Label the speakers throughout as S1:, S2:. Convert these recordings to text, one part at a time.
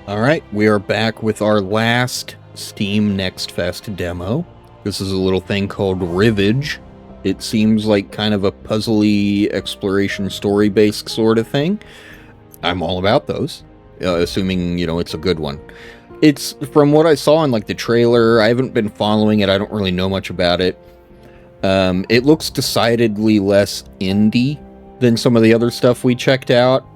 S1: Alright, we are back with our last Steam Nextfest demo. This is a little thing called Rivage. It seems like kind of a puzzly exploration story-based sort of thing. I'm all about those, assuming, it's a good one. It's, from what I saw in, the trailer, I haven't been following it, I don't really know much about it. It looks decidedly less indie than some of the other stuff we checked out,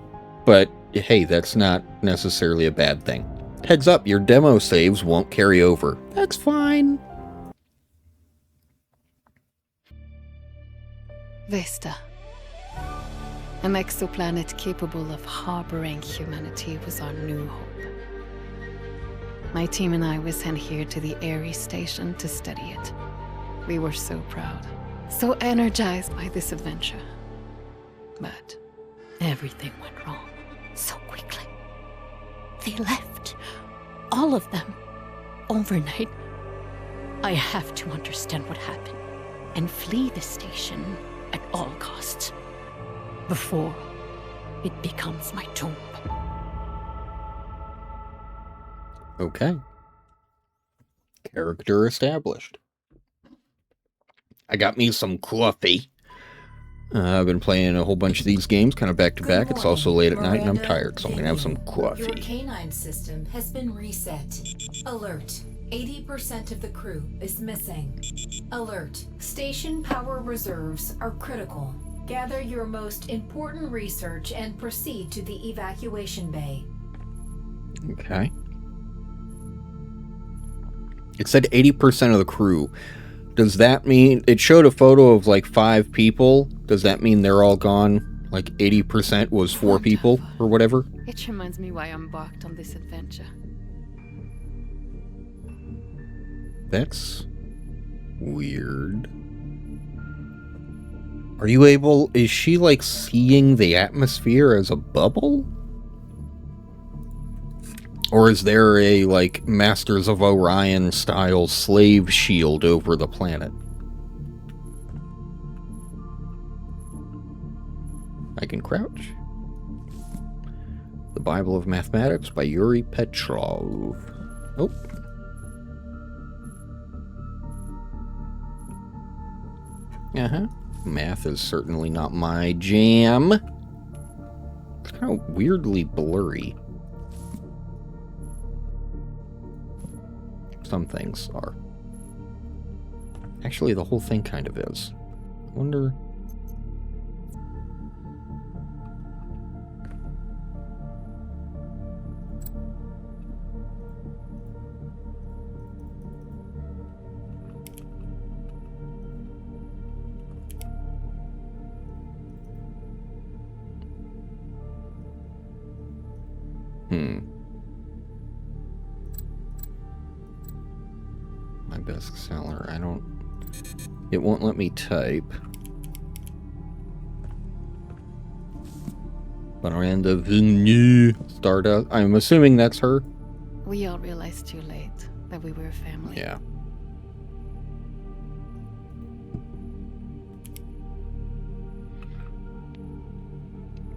S1: but hey, that's not necessarily a bad thing. Heads up, your demo saves won't carry over. That's fine.
S2: Vesta. An exoplanet capable of harboring humanity was our new hope. My team and I were sent here to the Ares station to study it. We were so proud, so energized by this adventure. But everything went wrong so quickly. They left. All of them. Overnight. I have to understand what happened and flee the station at all costs before it becomes my tomb.
S1: Okay. Character established. I got me some coffee. I've been playing a whole bunch of these games, kind of back to back. It's also late at night and I'm tired, so I'm going to have some coffee.
S3: Your canine system has been reset. Alert. 80% of the crew is missing. Alert. Station power reserves are critical. Gather your most important research and proceed to the evacuation bay.
S1: Okay. It said 80% of the crew. Does that mean, it showed a photo of 5 people. Does that mean they're all gone? 80% was 4 people or whatever?
S2: It reminds me why I embarked on this adventure.
S1: That's weird. Are you able, is she seeing the atmosphere as a bubble? Or is there a, Masters of Orion style slave shield over the planet? I can crouch. The Bible of Mathematics by Yuri Petrov. Oh. Uh-huh. Math is certainly not my jam. It's kind of weirdly blurry. Some things are. Actually, the whole thing kind of is. I wonder... My bestseller, I don't... It won't let me type. Miranda Vigneault Stardust. I'm assuming that's her.
S2: We all realized too late that we were a family.
S1: Yeah.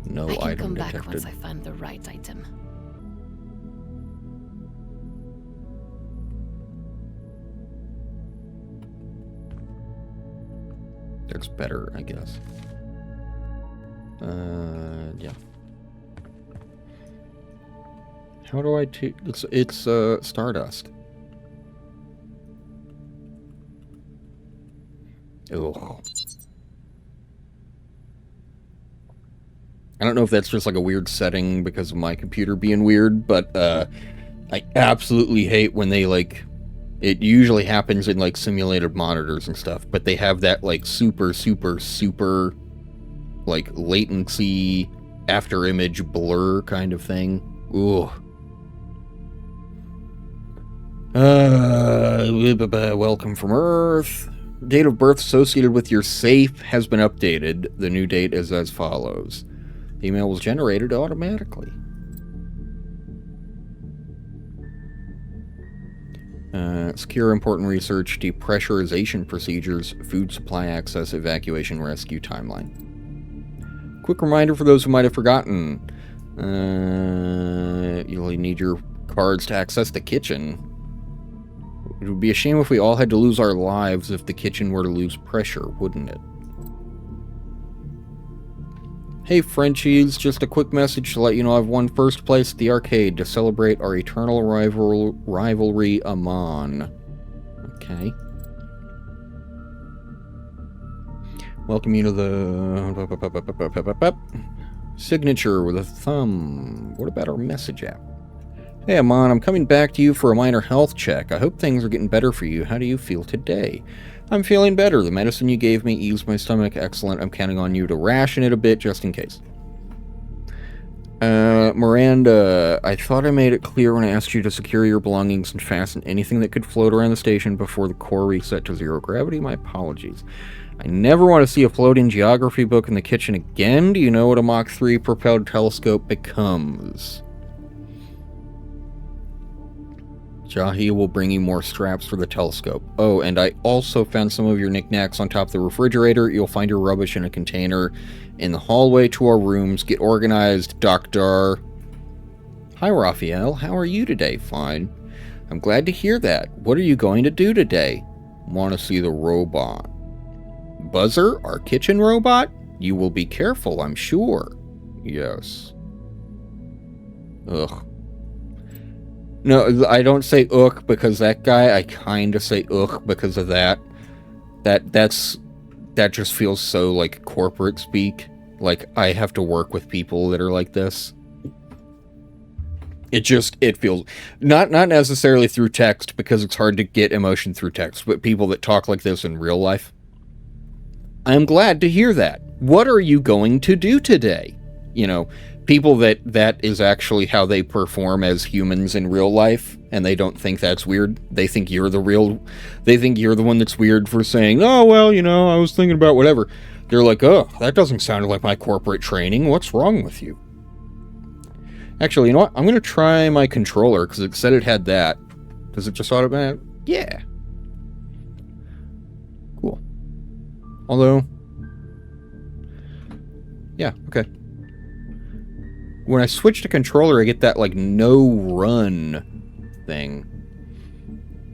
S1: No
S2: I can
S1: item
S2: come
S1: detected.
S2: back once I find the right item.
S1: That's better, I guess. Yeah. How do I it's Stardust. Ugh. I don't know if that's just a weird setting because of my computer being weird, but I absolutely hate when they it usually happens in simulated monitors and stuff, but they have that super latency after image blur kind of thing. Ooh. Welcome from Earth. Date of birth associated with your safe has been updated. The new date is as follows. The email was generated automatically. Secure important research, depressurization procedures, food supply access, evacuation, rescue timeline. Quick reminder for those who might have forgotten. You'll need your cards to access the kitchen. It would be a shame if we all had to lose our lives if the kitchen were to lose pressure, wouldn't it? Hey Frenchies, just a quick message to let you know I've won first place at the arcade to celebrate our eternal rivalry Amon. Okay. Welcome you to the signature with a thumb. What about our message app? Hey Amon, I'm coming back to you for a minor health check. I hope things are getting better for you. How do you feel today? I'm feeling better. The medicine you gave me eased my stomach. Excellent. I'm counting on you to ration it a bit just in case. Miranda, I thought I made it clear when I asked you to secure your belongings and fasten anything that could float around the station before the core reset to zero gravity. My apologies. I never want to see a floating geography book in the kitchen again. Do you know what a Mach 3 propelled telescope becomes? Jahi will bring you more straps for the telescope. Oh, and I also found some of your knickknacks on top of the refrigerator. You'll find your rubbish in a container in the hallway to our rooms. Get organized, Doctor. Hi, Raphael. How are you today? Fine. I'm glad to hear that. What are you going to do today? Want to see the robot. Buzzer, our kitchen robot? You will be careful, I'm sure. Yes. Ugh. No, I don't say ugh because that guy. I kind of say ugh because of that. That just feels so like corporate speak. Like I have to work with people that are like this. It feels not necessarily through text because it's hard to get emotion through text, but people that talk like this in real life. I'm glad to hear that. What are you going to do today? You know, people that is actually how they perform as humans in real life, and they don't think that's weird. They think you're the one that's weird for saying, oh, well, you know, I was thinking about whatever. They're like, oh, that doesn't sound like my corporate training. What's wrong with you? Actually, you know what? I'm going to try my controller, because it said it had that. Does it just automatic? Yeah. Cool. Although, yeah, okay. When I switch to controller, I get that, like, no-run thing.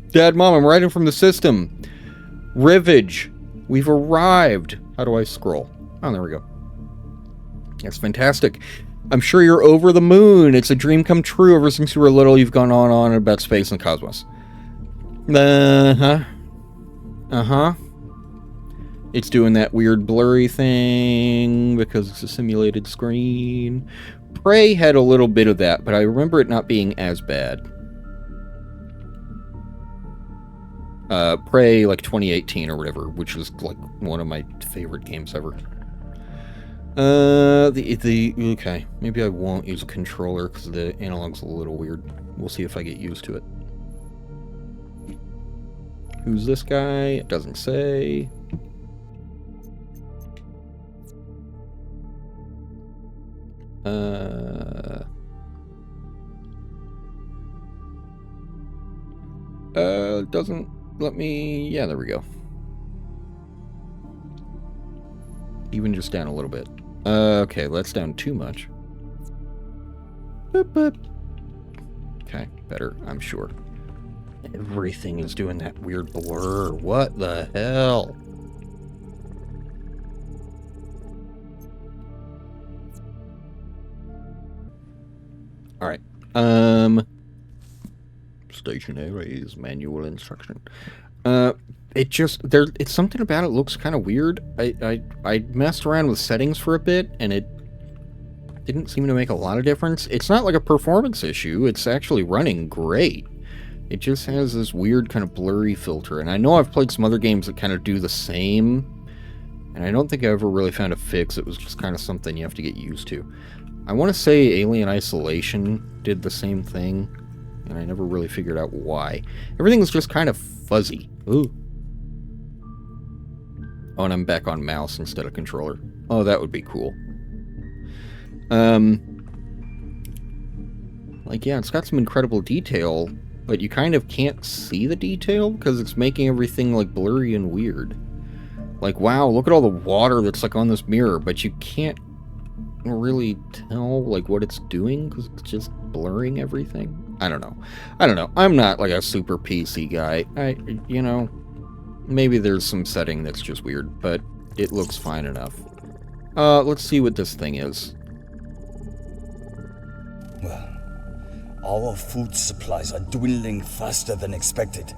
S1: Dad, Mom, I'm writing from the system. Rivage. We've arrived. How do I scroll? Oh, there we go. That's fantastic. I'm sure you're over the moon. It's a dream come true. Ever since you were little, you've gone on about space and cosmos. Uh-huh. Uh-huh. It's doing that weird blurry thing because it's a simulated screen. Prey had a little bit of that, but I remember it not being as bad. Prey, like 2018 or whatever, which was like one of my favorite games ever. Okay, maybe I won't use a controller because the analog's a little weird. We'll see if I get used to it. Who's this guy? It doesn't say. Doesn't let me... Yeah, there we go. Even just down a little bit. Okay, that's down too much. Boop, boop. Okay, better, I'm sure. Everything is doing that weird blur. What the hell? Alright. Stationaries, manual instruction. It's something about it looks kind of weird. I messed around with settings for a bit, and it didn't seem to make a lot of difference. It's not like a performance issue. It's actually running great. It just has this weird kind of blurry filter, and I know I've played some other games that kind of do the same, and I don't think I ever really found a fix. It was just kind of something you have to get used to. I want to say Alien Isolation did the same thing, and I never really figured out why. Everything was just kind of fuzzy. Ooh. Oh, and I'm back on mouse instead of controller. Oh, that would be cool. Like, yeah, it's got some incredible detail, but you kind of can't see the detail because it's making everything, like, blurry and weird. Like, wow, look at all the water that's, like, on this mirror, but you can't really tell, like, what it's doing because it's just blurring everything. I don't know. I'm not like a super PC guy. Maybe there's some setting that's just weird, but it looks fine enough. Let's see what this thing is.
S4: Well, our food supplies are dwindling faster than expected.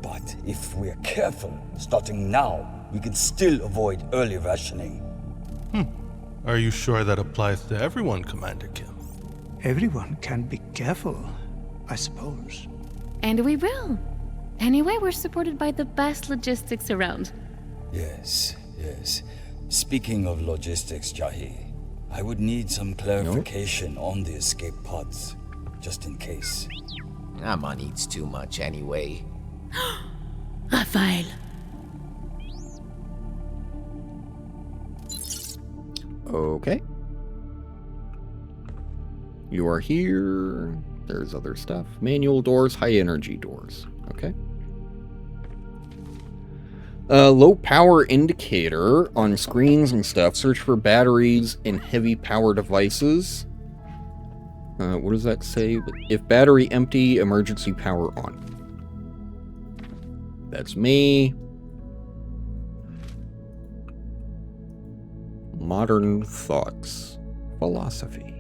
S4: But if we're careful, starting now, we can still avoid early rationing.
S5: Are you sure that applies to everyone, Commander Kim?
S6: Everyone can be careful, I suppose.
S7: And we will. Anyway, we're supported by the best logistics around.
S4: Yes. Speaking of logistics, Jahi, I would need some clarification on the escape pods, just in case.
S8: Amon eats too much anyway.
S7: Raphael.
S1: Okay. You are here. There's other stuff. Manual doors, high energy doors. Okay. Low power indicator on screens and stuff. Search for batteries in heavy power devices. What does that say? If battery empty, emergency power on. That's me. Modern thoughts. Philosophy.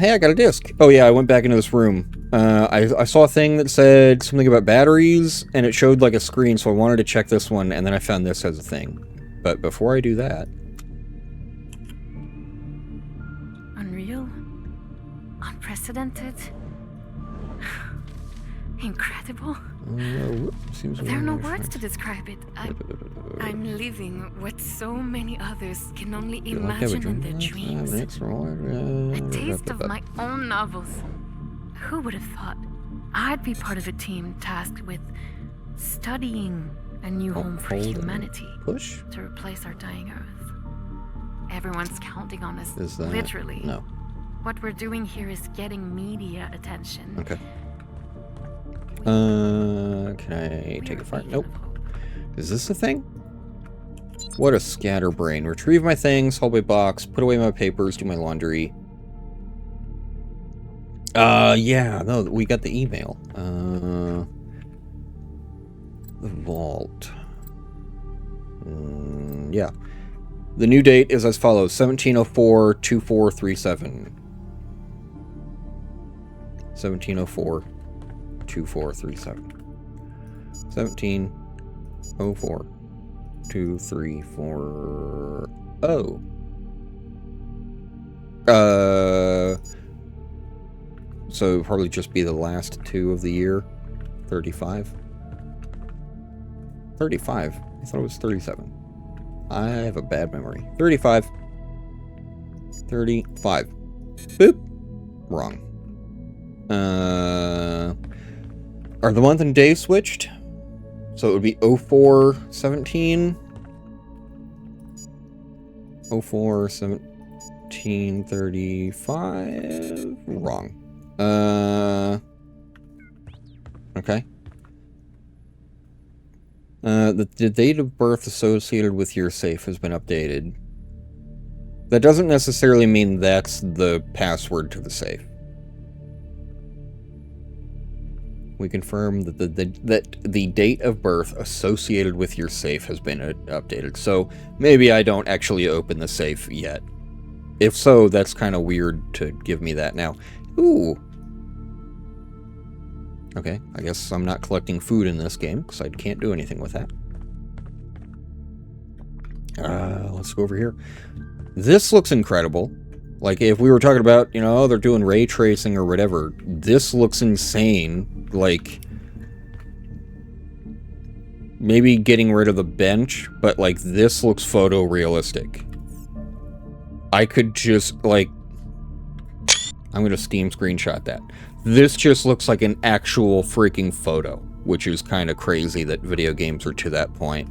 S1: Hey, I got a disc. Oh yeah, I went back into this room. I saw a thing that said something about batteries, and it showed like a screen, so I wanted to check this one, and then I found this as a thing. But before I do that...
S2: Unreal? Unprecedented? Incredible? There are no words to describe it. I'm living what so many others can only imagine in their dreams. A taste of my own novels. Who would have thought I'd be part of a team tasked with studying a new home for humanity to replace our dying Earth? Everyone's counting on us, literally.
S1: No.
S2: What we're doing here is getting media attention.
S1: Okay. Can I take a fart? Nope. Is this the thing? What a scatterbrain. Retrieve my things, hold my box, put away my papers, do my laundry. Yeah, no, we got the email. The vault. Yeah. The new date is as follows, 1704-2437. 1704-2437. 1704-2340. So it'd probably just be the last two of the year. 35. 35. I thought it was 37. I have a bad memory. 35. 35. Boop. Wrong. Are the month and day switched? So it would be 0417. 041735. Wrong. Okay. The date of birth associated with your safe has been updated. That doesn't necessarily mean that's the password to the safe. We confirm that the date of birth associated with your safe has been updated. So maybe I don't actually open the safe yet. If so, that's kind of weird to give me that now. Ooh. Okay, I guess I'm not collecting food in this game, because I can't do anything with that. Let's go over here. This looks incredible. Like, if we were talking about, you know, they're doing ray tracing or whatever, this looks insane. Like, maybe getting rid of the bench, but, like, this looks photorealistic. I could just, like... I'm gonna Steam screenshot that. This just looks like an actual freaking photo, which is kind of crazy that video games are to that point.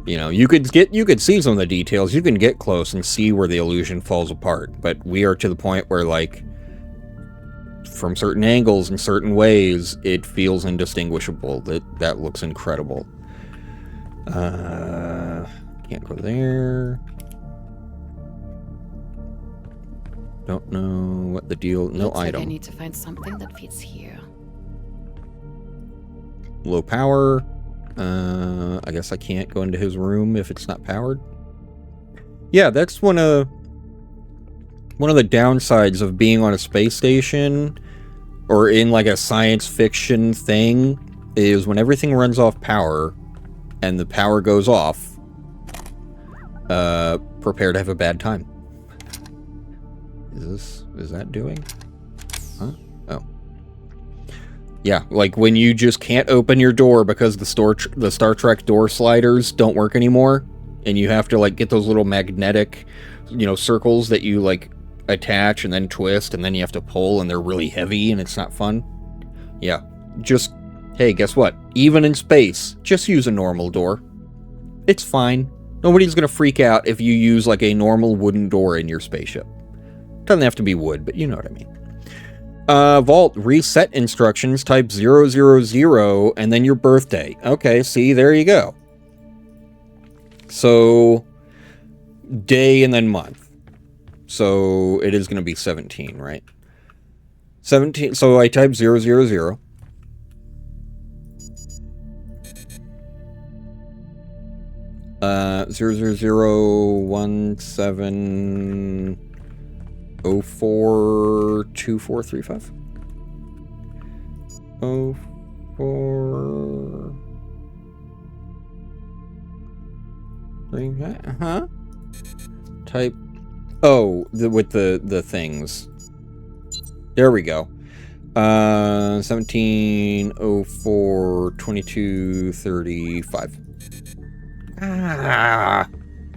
S1: You know, you could see some of the details, you can get close and see where the illusion falls apart, but we are to the point where, like, from certain angles and certain ways, it feels indistinguishable. That looks incredible. Can't go there. Don't know what the deal. No
S2: Looks like
S1: item.
S2: I need to find something that fits here.
S1: Low power. I guess I can't go into his room if it's not powered. Yeah, that's one of the downsides of being on a space station or in like a science fiction thing is when everything runs off power and the power goes off, prepare to have a bad time. Is that doing? Huh? Oh. Yeah, like when you just can't open your door because the Star Trek door sliders don't work anymore, and you have to like get those little magnetic, circles that you like attach and then twist, and then you have to pull, and they're really heavy and it's not fun. Yeah, just, hey, guess what? Even in space, just use a normal door. It's fine. Nobody's gonna freak out if you use like a normal wooden door in your spaceship. Doesn't have to be wood, but you know what I mean. Vault reset instructions, type 000 and then your birthday. Okay, see, there you go. So, day and then month. So, it is going to be 17, right? 17, so I type 000. 00017042435. 04 huh? Type with the things. There we go. 17042235.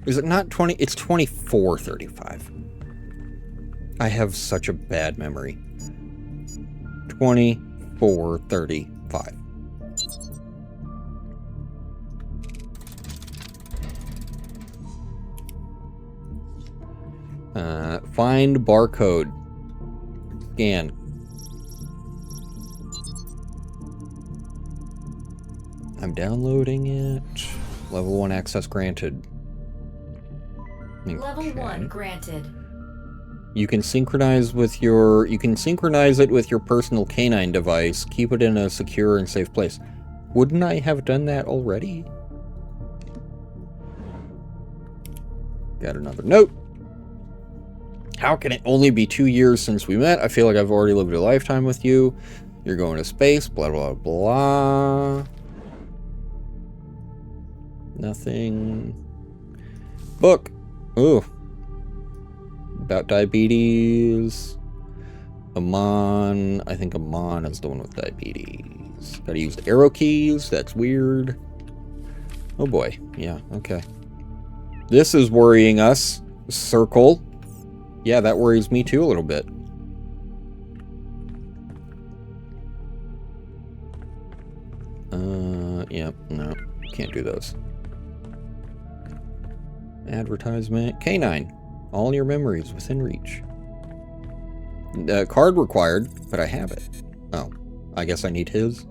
S1: Is it not 20? It's 2435. I have such a bad memory. 2435. Find barcode. Scan. I'm downloading it. Level 1 access granted. Okay.
S3: Level 1 granted.
S1: You can synchronize it with your personal canine device. Keep it in a secure and safe place. Wouldn't I have done that already? Got another note. How can it only be 2 years since we met? I feel like I've already lived a lifetime with you. You're going to space, blah, blah, blah. Nothing. Book. Ooh. About diabetes. Amon. I think Amon is the one with diabetes. Gotta use the arrow keys. That's weird. Oh boy. Yeah, okay. This is worrying us. Circle. Yeah, that worries me too a little bit. Yep, no. Can't do those. Advertisement. K9. All your memories within reach. Card required, but I have it. Oh, I guess I need his.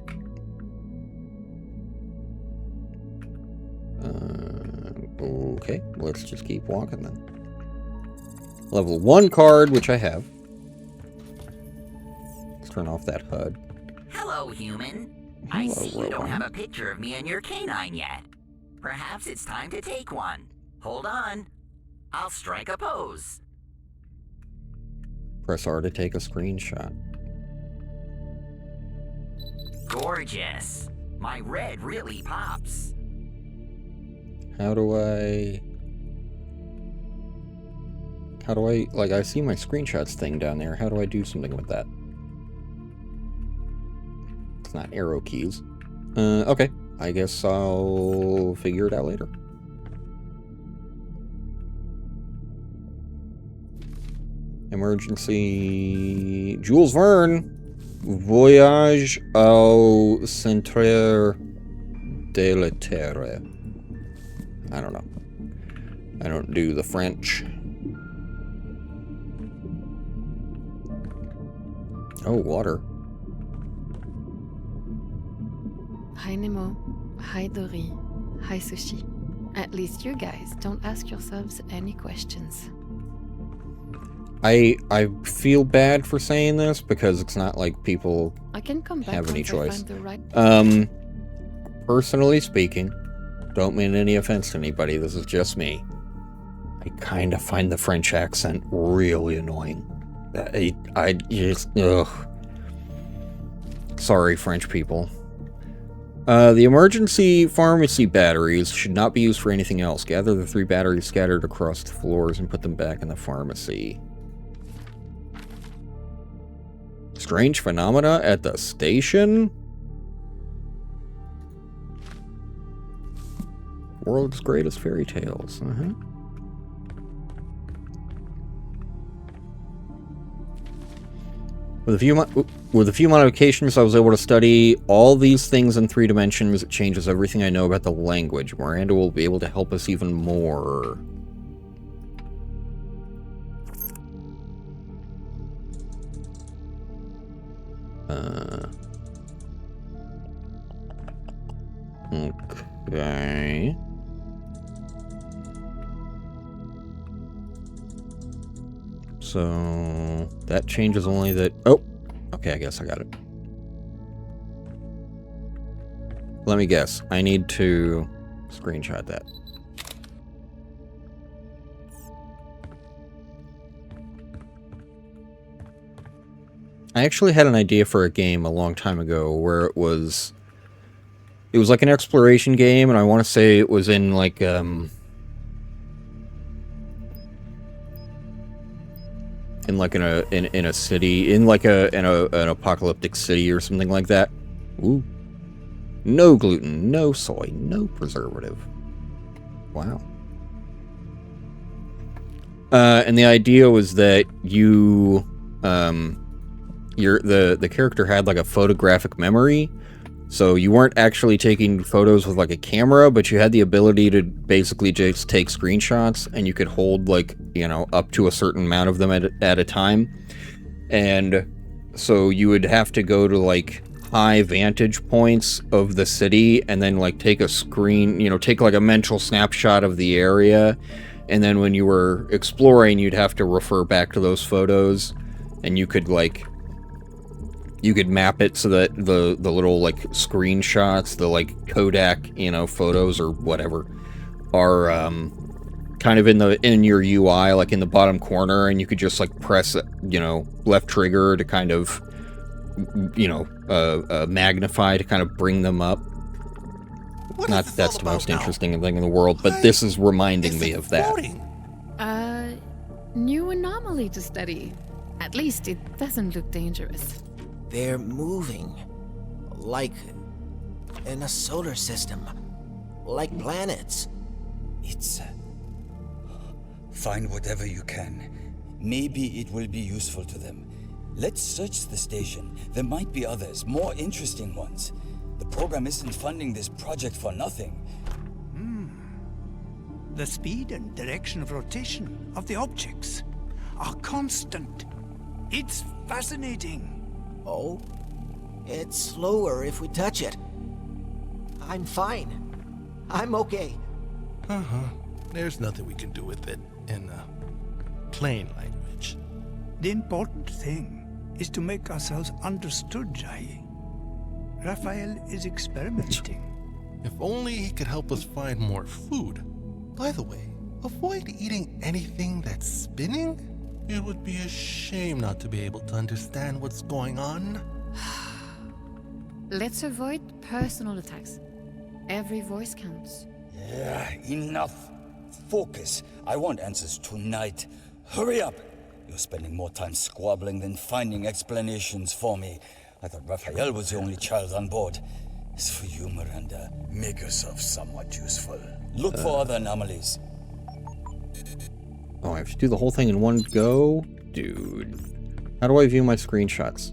S1: Okay, let's just keep walking then. Level 1 card, which I have. Let's turn off that HUD.
S9: Hello, human.
S1: Hello,
S9: I see you don't
S1: robot.
S9: have a picture of me and your canine yet. Perhaps it's time to take one. Hold on. I'll strike a pose.
S1: Press R to take a screenshot.
S9: Gorgeous. My red really pops.
S1: How do I, like, I see my screenshots thing down there. How do I do something with that? It's not arrow keys. Okay. I guess I'll figure it out later. Emergency. Jules Verne. Voyage au centre de la Terre. I don't know. I don't do the French. Oh, water.
S2: Hi Nemo, hi Dory, hi Sushi. At least you guys don't ask yourselves any questions.
S1: I feel bad for saying this because it's not like people
S2: I can come back
S1: have any
S2: once I
S1: choice.
S2: find the right...
S1: Personally speaking, don't mean any offense to anybody, this is just me. I kind of find the French accent really annoying. I just, ugh. Sorry, French people. The emergency pharmacy batteries should not be used for anything else. Gather the 3 batteries scattered across the floors and put them back in the pharmacy. Strange phenomena at the station? World's greatest fairy tales. With a few modifications, I was able to study all these things in 3 dimensions. It changes everything I know about the language. Miranda will be able to help us even more. Okay. So that changes only that. Oh, okay. I guess I got it. Let me guess. I need to screenshot that. I actually had an idea for a game a long time ago where it was like an exploration game, and I want to say it was in like in a city, in like an apocalyptic city or something like that. Ooh. No gluten, no soy, no preservative. Wow. And the idea was that you the character had like a photographic memory. So you weren't actually taking photos with like a camera, but you had the ability to basically just take screenshots, and you could hold like, you know, up to a certain amount of them at a time. And so you would have to go to like high vantage points of the city and then like take a screen, you know, take like a mental snapshot of the area. And then when you were exploring, you'd have to refer back to those photos, and you could map it so that the little like screenshots, the like Kodak, you know, photos or whatever are kind of in your UI, like in the bottom corner, and you could just like press, you know, left trigger to kind of, you know, magnify to kind of bring them up. Not that that's the most interesting thing in the world, but this is reminding me of that.
S2: New anomaly to study. At least it doesn't look dangerous.
S8: They're moving. Like in a solar system. Like planets.
S4: It's... Find whatever you can. Maybe it will be useful to them. Let's search the station. There might be others, more interesting ones. The program isn't funding this project for nothing.
S6: The speed and direction of rotation of the objects are constant. It's fascinating.
S8: Oh? It's slower if we touch it. I'm fine. I'm okay.
S5: There's nothing we can do with it in plain language.
S6: The important thing is to make ourselves understood, Jai. Raphael is experimenting.
S5: If only he could help us find more food. By the way, avoid eating anything that's spinning. It would be a shame not to be able to understand what's going on.
S2: Let's avoid personal attacks. Every voice counts.
S4: Yeah, enough. Focus. I want answers tonight. Hurry up. You're spending more time squabbling than finding explanations for me. I thought Raphael was the only child on board. As for you, Miranda, make yourself somewhat useful. Look for other anomalies.
S1: Oh, I have to do the whole thing in one go? Dude. How do I view my screenshots?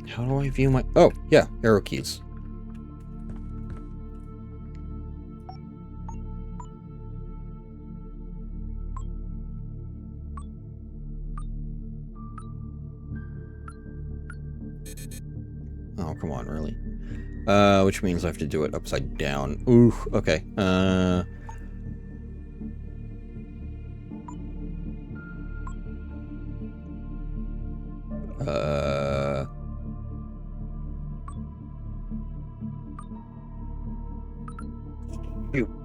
S1: How do I view my... Oh, yeah, arrow keys. Oh, come on, really? Which means I have to do it upside down. Ooh, okay.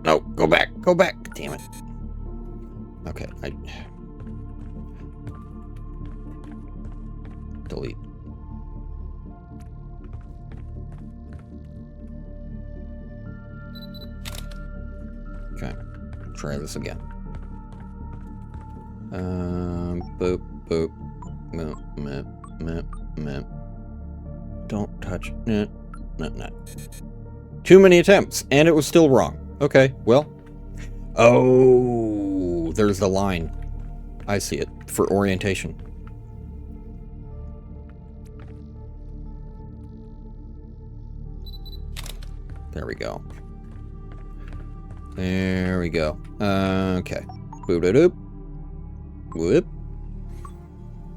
S1: No, go back, damn it. Okay, delete. Okay, try this again. Boop, boop, meh. Don't touch, nah. Too many attempts, and it was still wrong. Okay, well. Oh, there's the line. I see it, for orientation. There we go. There we go. Okay. Boop-a-doop. Whoop.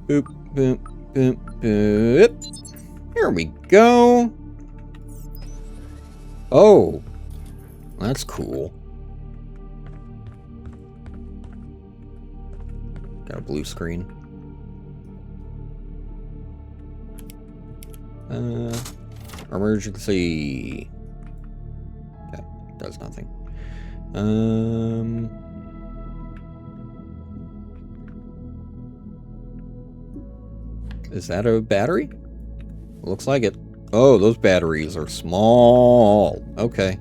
S1: Boop, boop, boop, boop. Here we go. Oh. That's cool. Got a blue screen. Emergency. Okay, does nothing. Is that a battery? Looks like it. Oh, those batteries are small. Okay.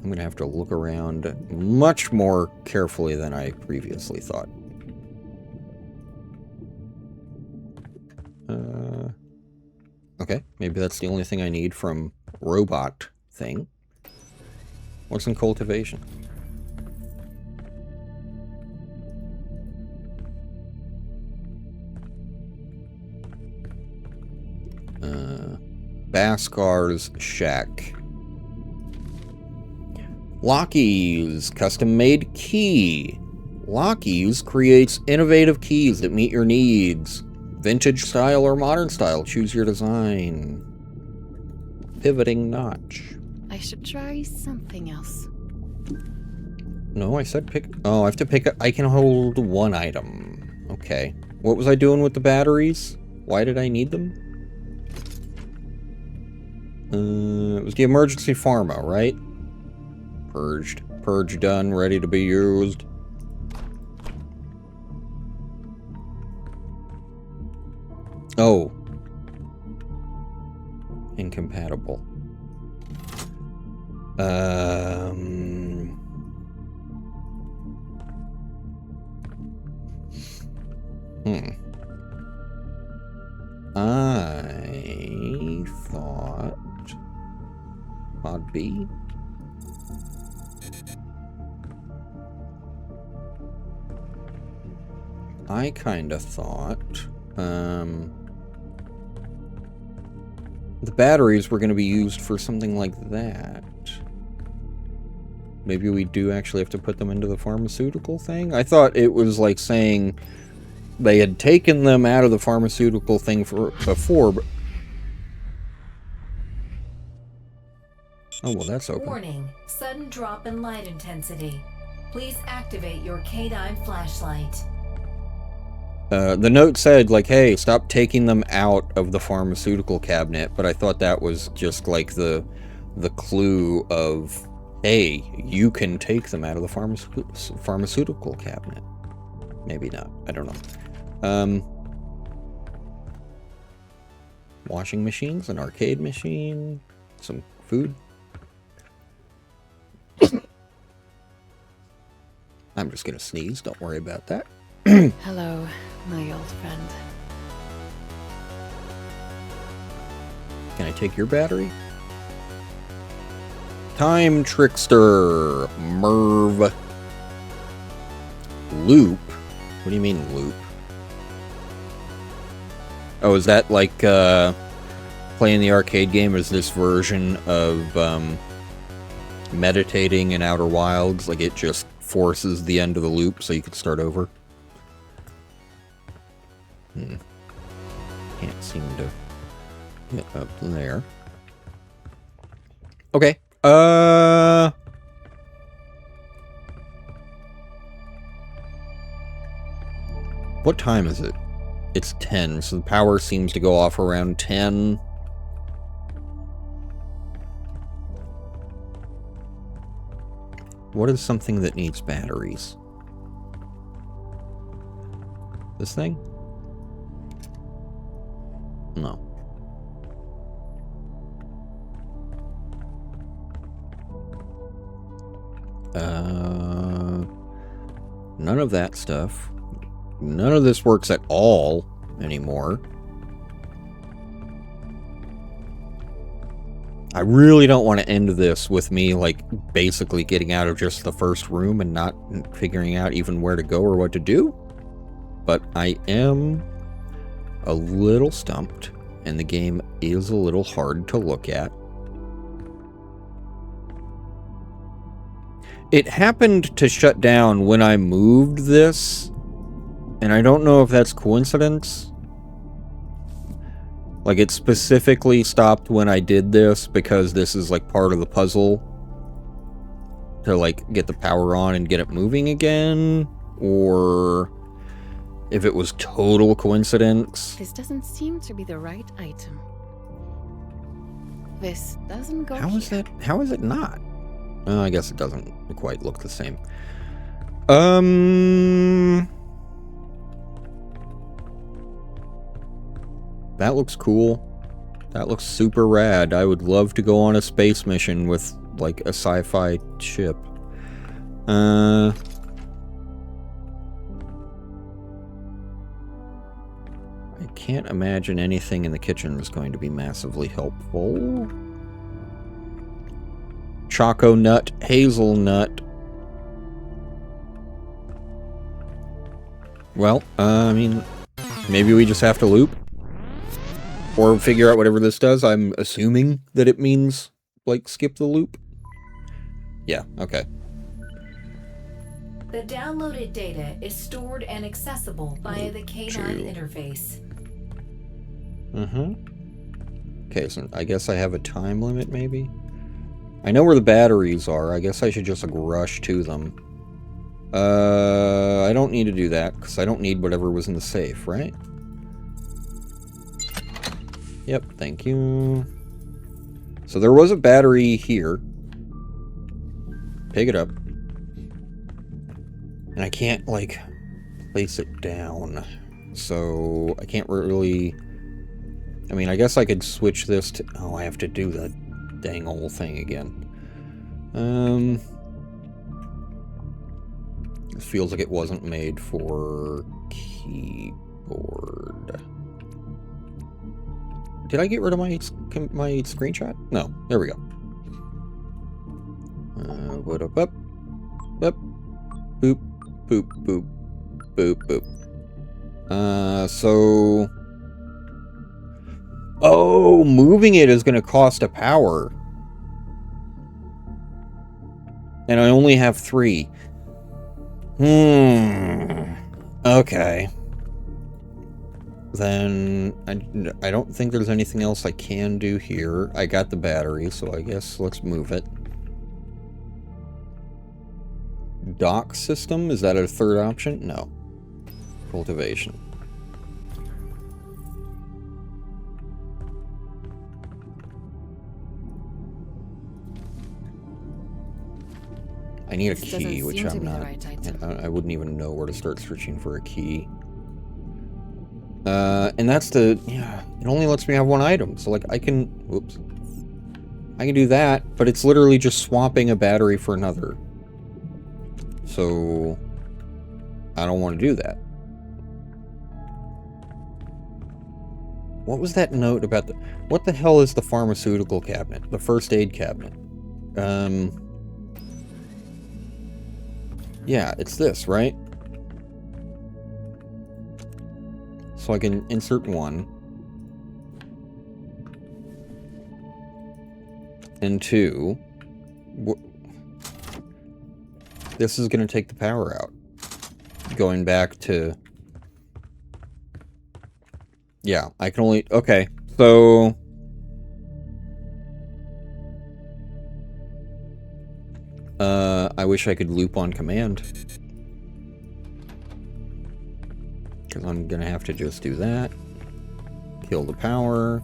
S1: I'm gonna have to look around much more carefully than I previously thought. Okay, maybe that's the only thing I need from robot thing. What's in cultivation? Baskar's Shack. Lockie's custom-made key. Lockie's creates innovative keys that meet your needs. Vintage style or modern style, choose your design. Pivoting notch.
S2: I should try something else.
S1: No, I said pick. Oh, I have to pick. I can hold one item. Okay. What was I doing with the batteries? Why did I need them? It was the emergency pharma, right? Purged. Purge done, ready to be used. Oh. Incompatible. I thought Pod B. I kinda thought, the batteries were gonna be used for something like that. Maybe we do actually have to put them into the pharmaceutical thing? I thought it was like saying they had taken them out of the pharmaceutical thing before, but... Oh, well, that's open.
S3: Warning, sudden drop in light intensity. Please activate your K9 flashlight.
S1: The note said, like, hey, stop taking them out of the pharmaceutical cabinet, but I thought that was just, like, the clue of, hey, you can take them out of the pharmaceutical cabinet. Maybe not. I don't know. Washing machines, an arcade machine, some food. I'm just gonna sneeze, don't worry about that.
S2: Hello, my old friend.
S1: Can I take your battery? Time Trickster, Merv. Loop? What do you mean, loop? Oh, is that like, playing the arcade game? Is this version of, meditating in Outer Wilds? Like, it just forces the end of the loop so you can start over? Can't seem to get up there. Okay. What time is it? It's 10, so the power seems to go off around 10. What is something that needs batteries? This thing? No. None of that stuff. None of this works at all anymore. I really don't want to end this with me, like, basically getting out of just the first room and not figuring out even where to go or what to do. But I am a little stumped, and the game is a little hard to look at. It happened to shut down when I moved this, and I don't know if that's coincidence. Like, it specifically stopped when I did this because this is, like, part of the puzzle to, like, get the power on and get it moving again, or if it was total coincidence.
S2: This doesn't seem to be the right item. This doesn't go
S1: How is
S2: here.
S1: that? How is it not? I guess it doesn't quite look the same. That looks cool. That looks super rad. I would love to go on a space mission with, like, a sci-fi ship. I can't imagine anything in the kitchen is going to be massively helpful. Choco nut, hazelnut. Well, I mean, maybe we just have to loop. Or figure out whatever this does. I'm assuming that it means, like, skip the loop. Yeah, okay.
S3: The downloaded data is stored and accessible via the K9 interface.
S1: Okay, so I guess I have a time limit, maybe? I know where the batteries are. I guess I should just, like, rush to them. I don't need to do that, because I don't need whatever was in the safe, right? Yep, thank you. So there was a battery here. Pick it up. And I can't, like, place it down. So I can't really... I mean, I guess I could switch this to... Oh, I have to do the dang old thing again. It feels like it wasn't made for keyboard. Did I get rid of my screenshot? No. There we go. What up, up, boop, boop, boop, boop, boop. So... Oh, moving it is going to cost a power. And I only have 3. Okay. Then I don't think there's anything else I can do here. I got the battery, so I guess let's move it. Dock system, is that a third option? No. Cultivation. I need a
S2: This
S1: key,
S2: doesn't
S1: which
S2: seem to
S1: I'm
S2: be the
S1: not.
S2: right item.
S1: I wouldn't even know where to start searching for a key. And that's the, yeah, it only lets me have 1 item. So, like, I can, whoops. I can do that, but it's literally just swapping a battery for another. So, I don't want to do that. What was that note about the, what the hell is the pharmaceutical cabinet? The first aid cabinet? Yeah, it's this, right? So I can insert 1. And 2. This is going to take the power out. Going back to... Yeah, I can only... Okay, so... I wish I could loop on command. Because I'm gonna have to just do that. Kill the power.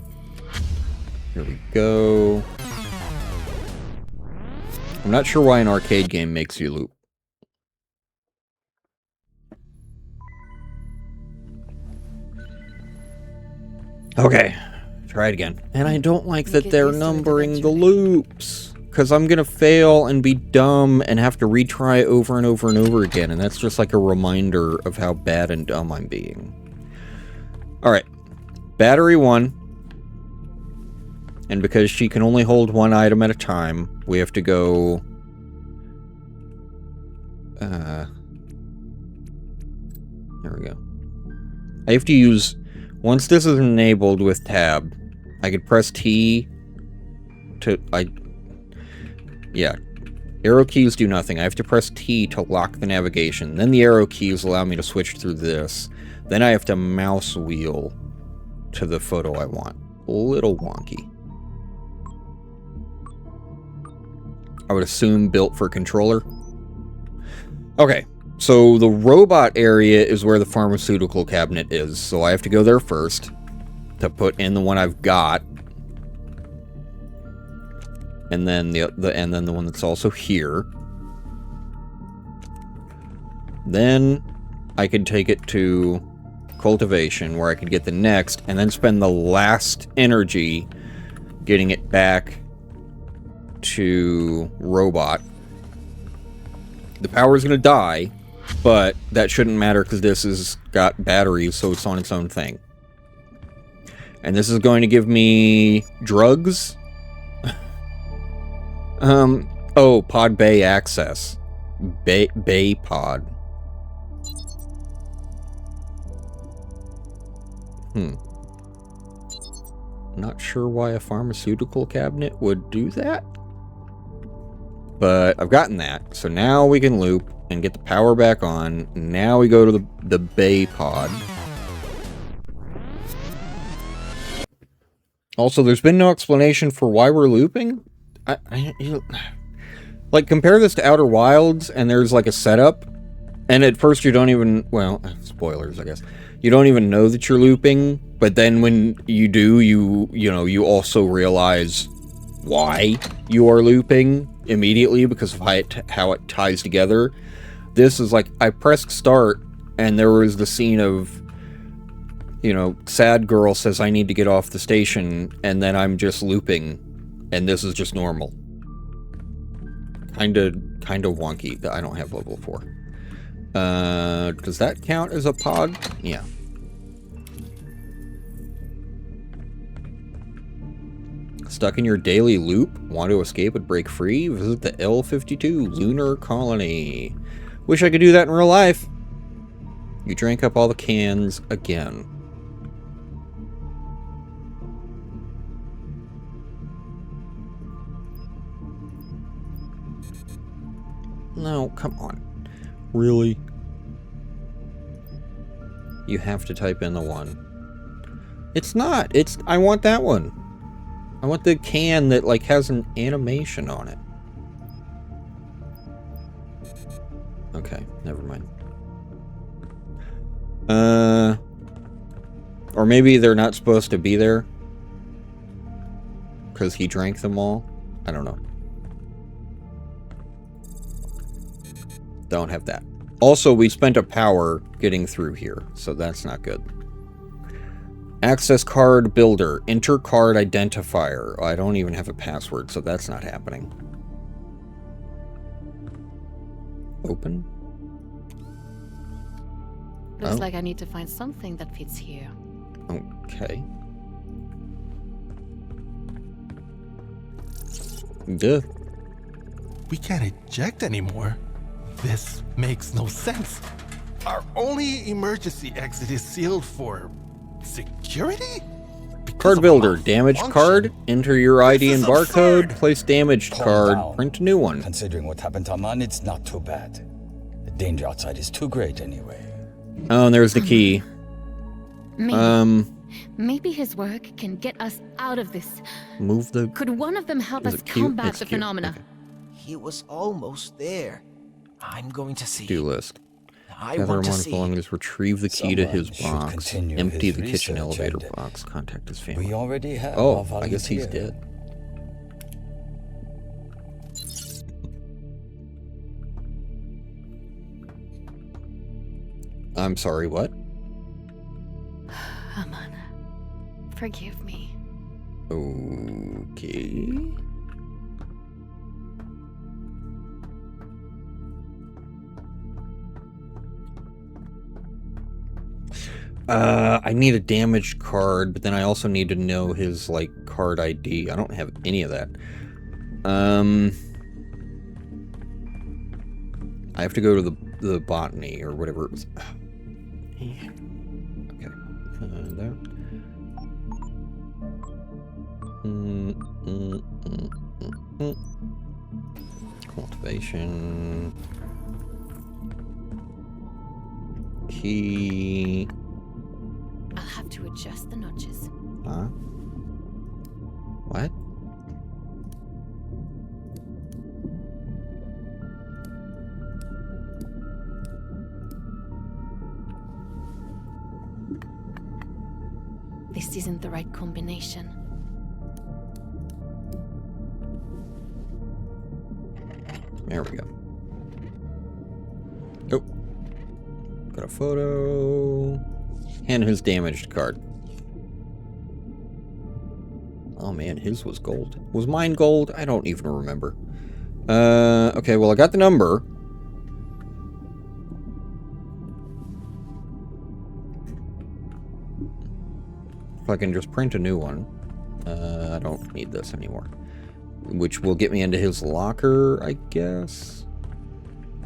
S1: Here we go. I'm not sure why an arcade game makes you loop. Okay, try it again. And I don't like that they're numbering the loops. Because I'm going to fail and be dumb and have to retry over and over and over again. And that's just like a reminder of how bad and dumb I'm being. Alright. Battery 1. And because she can only hold one item at a time, we have to go... there we go. I have to use... Once this is enabled with tab, I could press T to... Yeah. Arrow keys do nothing. I have to press T to lock the navigation. Then the arrow keys allow me to switch through this. Then I have to mouse wheel to the photo I want. A little wonky. I would assume built for controller. Okay. So the robot area is where the pharmaceutical cabinet is. So I have to go there first to put in the one I've got. And then the one that's also here. Then I could take it to cultivation, where I could get the next, and then spend the last energy getting it back to robot. The power's gonna die, but that shouldn't matter because this has got batteries, so it's on its own thing. And this is going to give me drugs. Oh, Pod Bay access. Bay Pod. Not sure why a pharmaceutical cabinet would do that. But I've gotten that. So now we can loop and get the power back on. Now we go to the Bay Pod. Also, there's been no explanation for why we're looping. Like, compare this to Outer Wilds, and there's, like, a setup, and at first you don't even, well, spoilers, I guess, you don't even know that you're looping, but then when you do, you also realize why you are looping immediately because of how it ties together. This is like, I pressed start, and there was the scene of, sad girl says I need to get off the station, and then I'm just looping. And this is just normal. Kind of wonky. I don't have level 4. Does that count as a pod? Yeah. Stuck in your daily loop? Want to escape and break free? Visit the L52 Lunar Colony. Wish I could do that in real life. You drank up all the cans again. No, come on. Really? You have to type in the one. It's not. I want that one. I want the can that, like, has an animation on it. Okay, never mind. Or maybe they're not supposed to be there. Because he drank them all. I don't know. Don't have that. Also, we spent a power getting through here, so that's not good. Access card builder. Enter card identifier. I don't even have a password, so that's not happening. Open.
S2: Looks like I need to find something that fits here.
S1: Okay. Duh.
S5: We can't eject anymore. This makes no sense. Our only emergency exit is sealed for security?
S1: Card builder. Damaged card. Enter your ID and barcode. Place damaged card.
S4: Down.
S1: Print a new one.
S4: Considering what happened to Man, it's not too bad. The danger outside is too great anyway.
S1: Oh, and there's the key.
S7: Maybe. Maybe his work can get us out of this.
S1: Move the...
S7: Could one of them help
S1: Is
S7: us
S1: it cute?
S7: combat
S1: It's
S7: the
S1: cute.
S7: phenomena?
S1: Okay.
S8: He was almost there. I'm going to see.
S1: Do list.
S8: I
S1: Gather
S8: want to
S1: among
S8: see.
S1: belongings, retrieve the key to his
S4: Someone should
S1: box,
S4: continue
S1: empty
S4: his
S1: the kitchen
S4: research
S1: elevator
S4: and-
S1: box, contact his family.
S4: We already have
S1: Oh,
S4: our
S1: I guess he's
S4: volunteer.
S1: dead. I'm sorry, what?
S2: Aman, forgive me.
S1: Okay. I need a damaged card, but then I also need to know his, like, card ID. I don't have any of that. I have to go to the botany, or whatever it was. Okay. There. Cultivation. Key.
S7: I'll have to adjust the notches.
S1: Huh? What?
S7: This isn't the right combination.
S1: There we go. Oh. Got a photo. And his damaged card. Oh man, his was gold. Was mine gold? I don't even remember. Okay, well I got the number. If I can just print a new one. I don't need this anymore. Which will get me into his locker, I guess.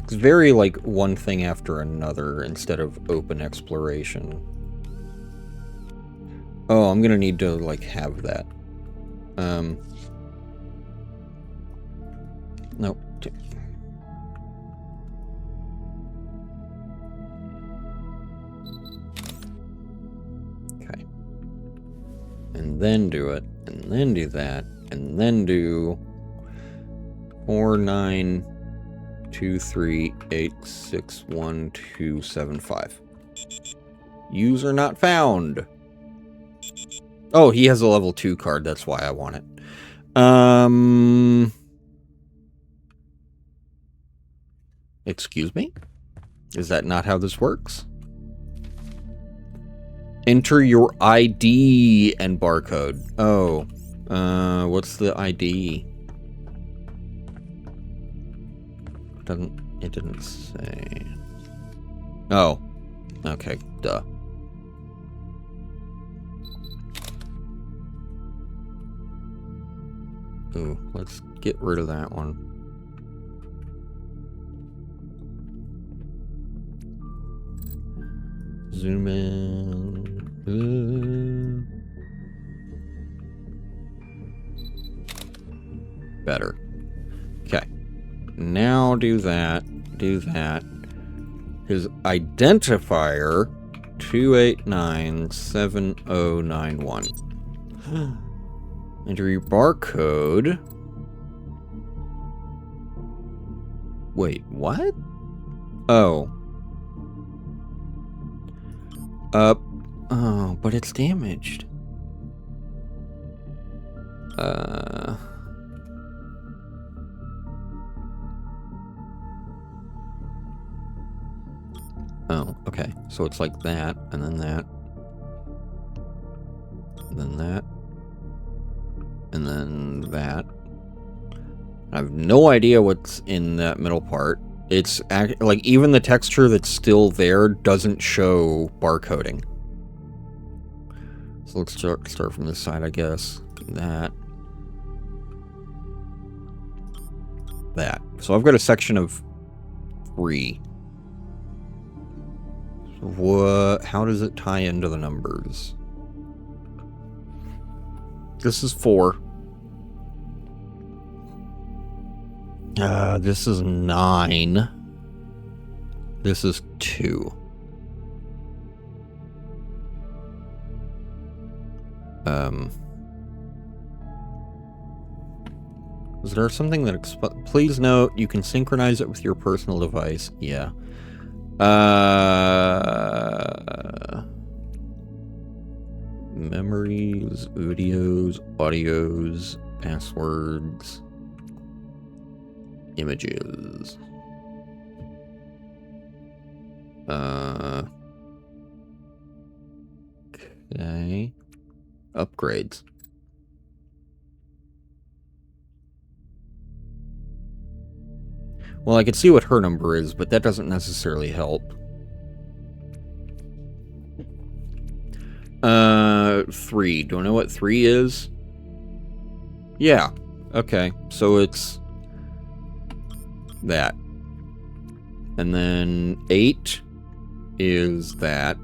S1: It's very, like, one thing after another instead of open exploration. Oh, I'm gonna need to, like, have that. Nope. Okay. And then do it, and then do that, and then do 4923861275. User not found. Oh, he has a level 2 card, that's why I want it. Excuse me? Is that not how this works? Enter your ID and barcode. Oh. What's the ID? It didn't say. Oh. Okay, duh. Ooh, let's get rid of that one. Zoom in. Better. Okay. Now do that. Do that. His identifier 2897091. Enter your barcode. Wait, what? Oh. Oh, but it's damaged. Oh, okay. So it's like that, and then that. And then that. And then that. I have no idea what's in that middle part. It's like even the texture that's still there doesn't show barcoding. So let's start from this side, I guess. That. So I've got a section of 3. What? How does it tie into the numbers? This is 4. This is 9. This is 2. Is there something that please note you can synchronize it with your personal device? Yeah. Memories, videos, audios, passwords, images. Okay. Upgrades. Well, I can see what her number is, but that doesn't necessarily help. 3. Do I know what 3 is? Yeah. Okay. So it's that. And then 8 is that.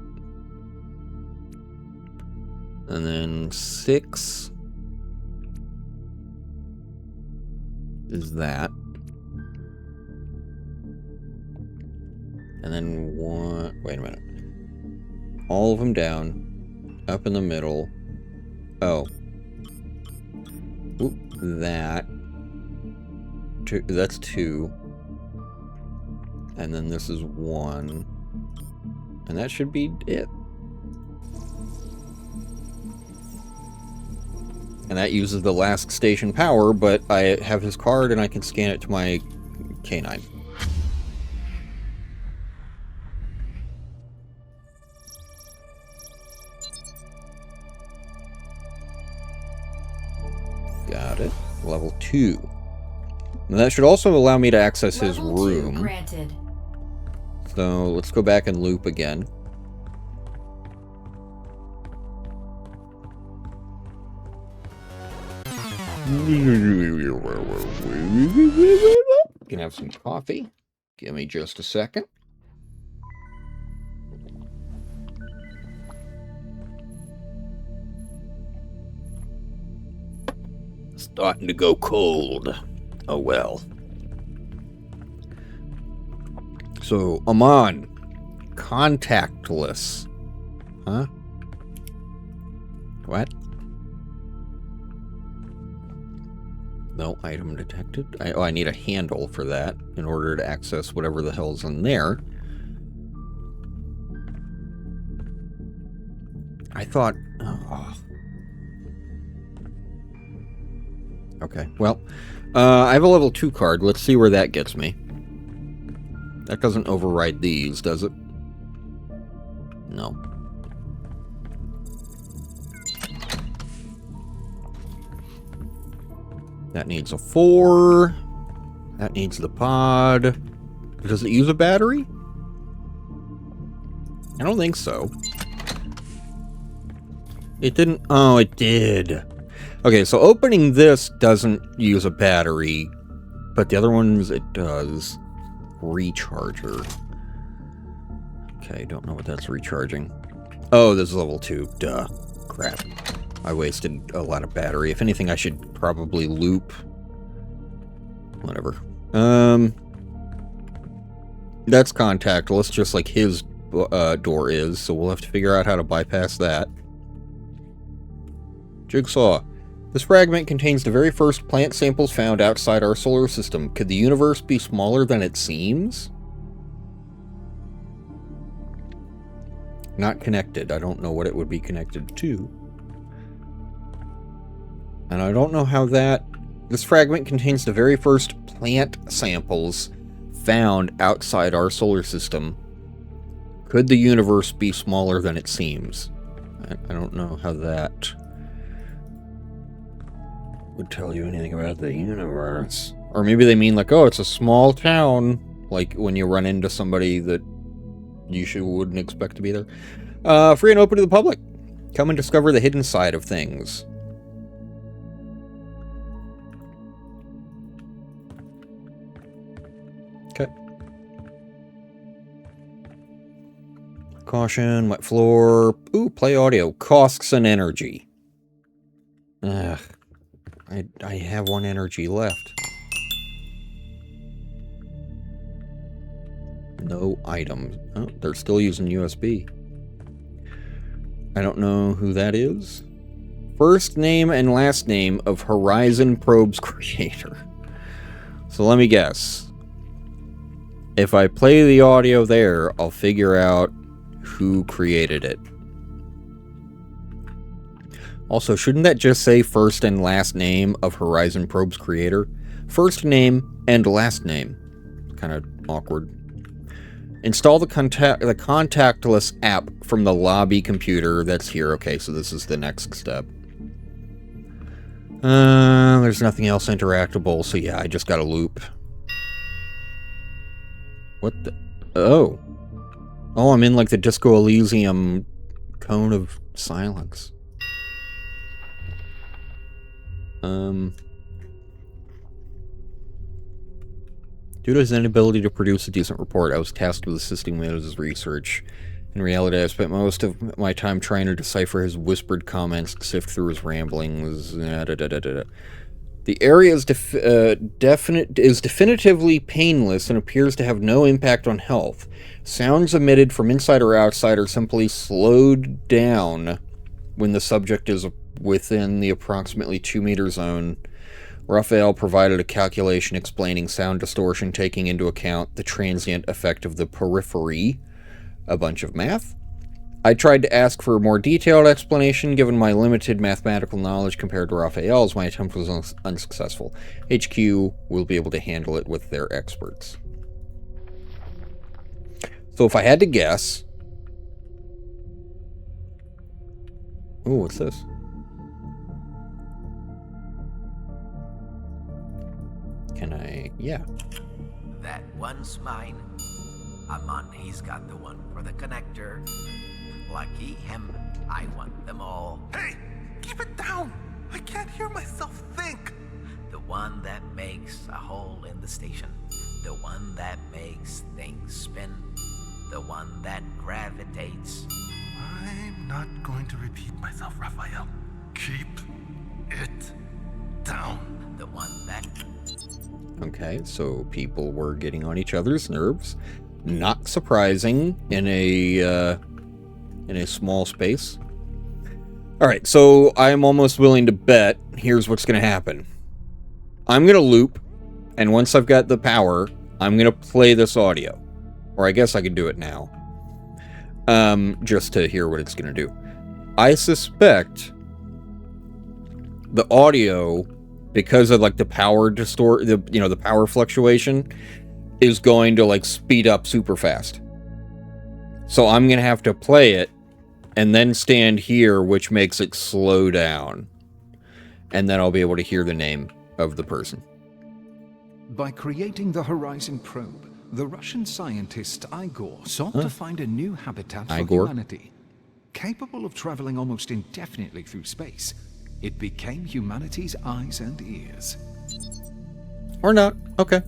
S1: And then 6 is that. And then 1... Wait a minute. All of them down. Up in the middle. Oh. Oop, that. That's 2. And then this is 1. And that should be it. And that uses the last station power, but I have his card and I can scan it to my K9. Got it. Level 2. And that should also allow me to access his room.
S3: Granted.
S1: So let's go back and loop again. Can have some coffee. Give me just a second. Starting to go cold. Oh well. So, Amon. Contactless. Huh? What? No item detected. I need a handle for that in order to access whatever the hell's in there. I thought... Oh. Okay, well, I have a level 2 card. Let's see where that gets me. That doesn't override these, does it? No. That needs a 4. That needs the pod. Does it use a battery? I don't think so. It didn't... Oh, it did. Okay, so opening this doesn't use a battery, but the other ones it does. Recharger. Okay, don't know what that's recharging. Oh, this is level 2. Duh. Crap. I wasted a lot of battery. If anything, I should probably loop. Whatever. That's contactless, just like his door is, so we'll have to figure out how to bypass that. Jigsaw. This fragment contains the very first plant samples found outside our solar system. Could the universe be smaller than it seems? Not connected. I don't know what it would be connected to. And I don't know how that... This fragment contains the very first plant samples found outside our solar system. Could the universe be smaller than it seems? I don't know how that would tell you anything about the universe. Or maybe they mean like, oh, it's a small town. Like when you run into somebody that you wouldn't expect to be there. Free and open to the public. Come and discover the hidden side of things. Okay. Caution, wet floor. Ooh, play audio. Costs and energy. Ugh. I have 1 energy left. No items. Oh, they're still using USB. I don't know who that is. First name and last name of Horizon Probe's creator. So let me guess. If I play the audio there, I'll figure out who created it. Also, shouldn't that just say first and last name of Horizon Probe's creator? First name and last name. Kind of awkward. Install the contactless app from the lobby computer that's here. Okay, so this is the next step. There's nothing else interactable, so yeah, I just got a loop. What the? Oh. Oh, I'm in like the Disco Elysium cone of silence. Due to his inability to produce a decent report, I was tasked with assisting with his research. In reality, I spent most of my time trying to decipher his whispered comments, sift through his ramblings. The area is definitively painless and appears to have no impact on health. Sounds emitted from inside or outside are simply slowed down when the subject is within the approximately 2-meter zone. Raphael provided a calculation explaining sound distortion, taking into account the transient effect of the periphery. A bunch of math. I tried to ask for a more detailed explanation, given my limited mathematical knowledge compared to Raphael's. My attempt was unsuccessful. HQ will be able to handle it with their experts. So if I had to guess... Ooh, what's this? Can I... yeah.
S8: That one's mine. Amon, he's got the one for the connector. Lucky him. I want them all.
S5: Hey! Keep it down! I can't hear myself think!
S8: The one that makes a hole in the station. The one that makes things spin. The one that gravitates.
S5: I'm not going to repeat myself, Raphael. Keep it down.
S8: The one that...
S1: Okay, so people were getting on each other's nerves. Not surprising in a small space. Alright, so I'm almost willing to bet here's what's going to happen. I'm going to loop, and once I've got the power, I'm going to play this audio. Or I guess I could do it now. Just to hear what it's going to do. I suspect the audio, because of like the power the power fluctuation, is going to like speed up super fast. So I'm going to have to play it and then stand here, which makes it slow down. And then I'll be able to hear the name of the person.
S10: By creating the Horizon probe, the Russian scientist Igor sought to find a new habitat for humanity. Capable of traveling almost indefinitely through space, it became humanity's eyes and ears.
S1: Or not. Okay.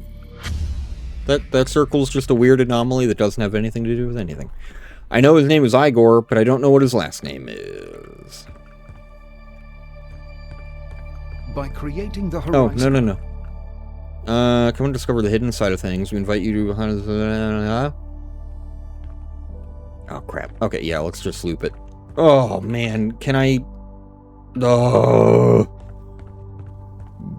S1: That circle's just a weird anomaly that doesn't have anything to do with anything. I know his name is Igor, but I don't know what his last name is.
S10: By creating the Horizon...
S1: Oh, no. Come and discover the hidden side of things. We invite you to... Oh, crap. Okay, yeah, let's just loop it. Oh, man. Can I... Oh...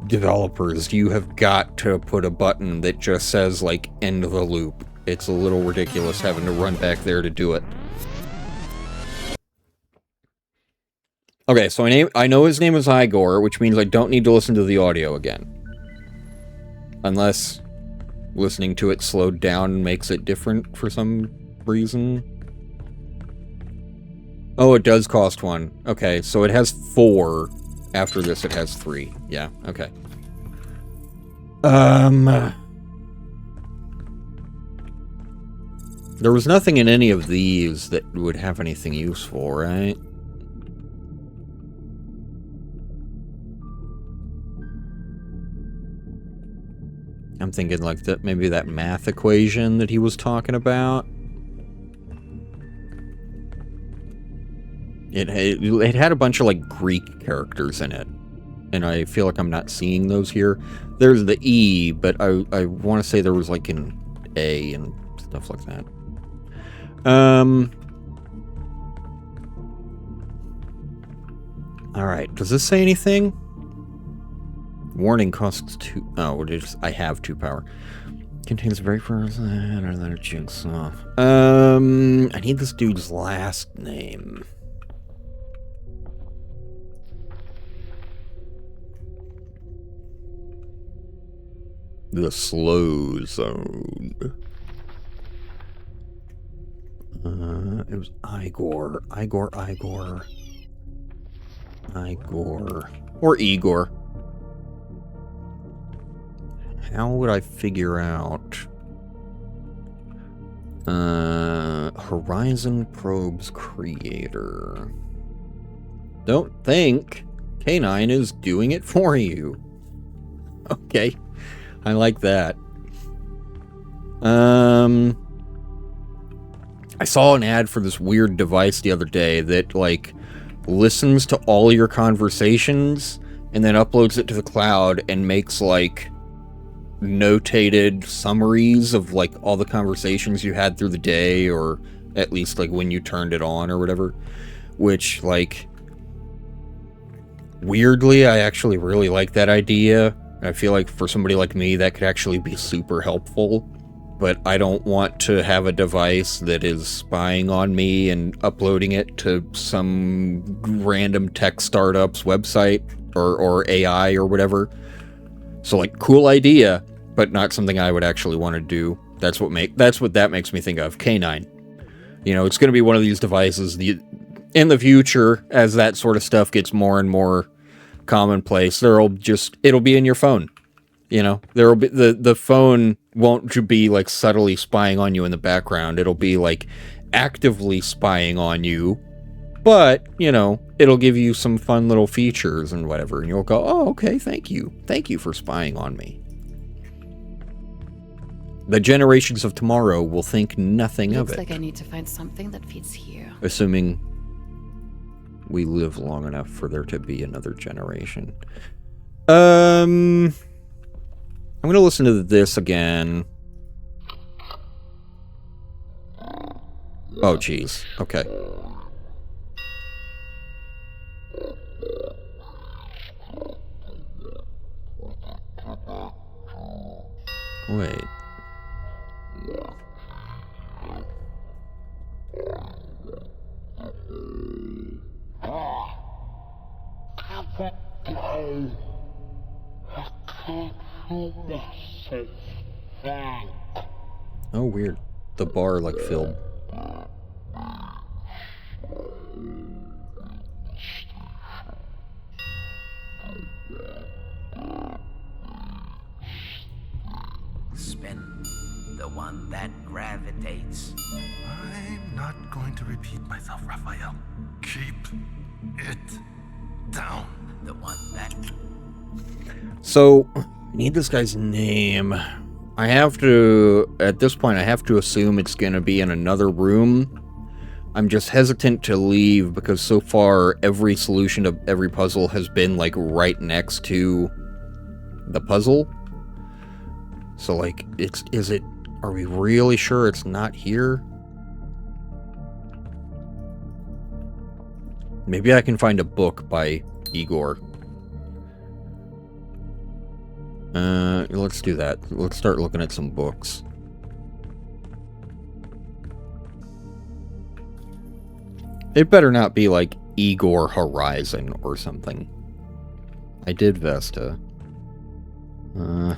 S1: Developers, you have got to put a button that just says, like, end the loop. It's a little ridiculous having to run back there to do it. Okay, so I know his name is Igor, which means I don't need to listen to the audio again. Unless listening to it slowed down makes it different for some reason. Oh, it does cost 1. Okay, so it has 4. After this, it has 3. Yeah, okay. There was nothing in any of these that would have anything useful, right? I'm thinking like that, maybe that math equation that he was talking about. It had a bunch of like Greek characters in it, and I feel like I'm not seeing those here. There's the E, but I want to say there was like an A and stuff like that. Alright, does this say anything? Warning costs 2... Oh, I have 2 power. Contains very first... Another jigsaw. I need this dude's last name. The Slow Zone. It was Igor. Igor. Or Igor. How would I figure out... Horizon Probe's creator. Don't think K9 is doing it for you. Okay. I like that. I saw an ad for this weird device the other day that, like, listens to all your conversations and then uploads it to the cloud and makes, like, notated summaries of, like, all the conversations you had through the day, or at least, like, when you turned it on or whatever. Which, like, weirdly, I actually really like that idea. I feel like for somebody like me, that could actually be super helpful. But I don't want to have a device that is spying on me and uploading it to some random tech startup's website or AI or whatever. So, like, cool idea, but not something I would actually want to do. That's what that makes me think of. K9. You know, it's going to be one of these devices in the future, as that sort of stuff gets more and more commonplace. It'll be in your phone. You know, there'll be the phone won't be like subtly spying on you in the background. It'll be like actively spying on you, but you know, it'll give you some fun little features and whatever, and you'll go, "Oh, okay, thank you for spying on me." The generations of tomorrow will think nothing of it.
S2: Looks like I need to find something that fits here.
S1: Assuming we live long enough for there to be another generation. I'm gonna listen to this again. Oh, jeez. Okay. Wait. Oh, weird. The bar, like, filled.
S8: Spin. The one that gravitates.
S5: I'm not going to repeat myself, Raphael. Keep it down.
S8: The one that...
S1: So, I need this guy's name. I have to, at this point, I have to assume it's going to be in another room. I'm just hesitant to leave because so far every solution to every puzzle has been like right next to the puzzle. So like, are we really sure it's not here? Maybe I can find a book by Igor. Let's do that. Let's start looking at some books. It better not be like Igor Horizon or something. I did Vesta. Come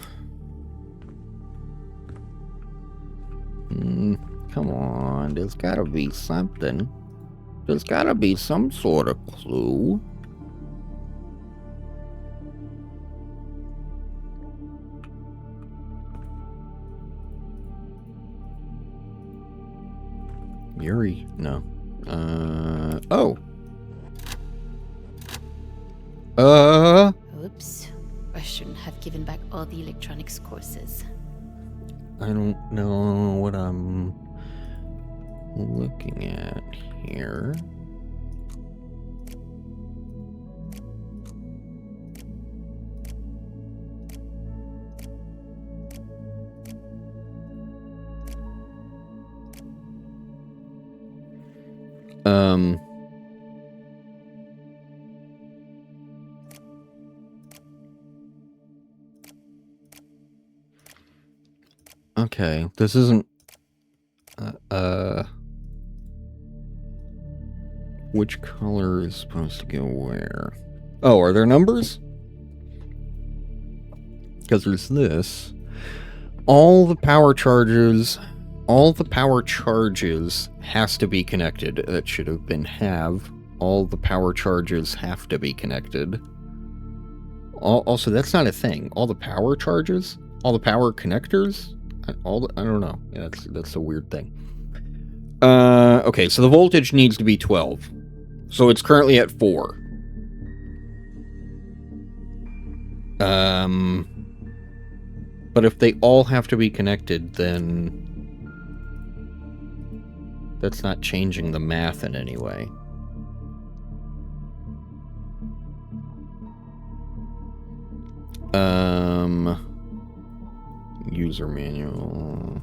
S1: on, there's gotta be something. There's gotta be some sort of clue. Yuri? No. Oh.
S7: Oops. I shouldn't have given back all the electronics courses.
S1: I don't know what I'm looking at here. Okay, this isn't... Which color is supposed to go where? Oh, are there numbers? Because there's this. All the power charges has to be connected. That should have been have. All the power charges have to be connected. Also, that's not a thing. All the power charges? All the power connectors? I don't know. Yeah, that's a weird thing. Okay, so the voltage needs to be 12. So it's currently at 4. But if they all have to be connected, then that's not changing the math in any way. User manual.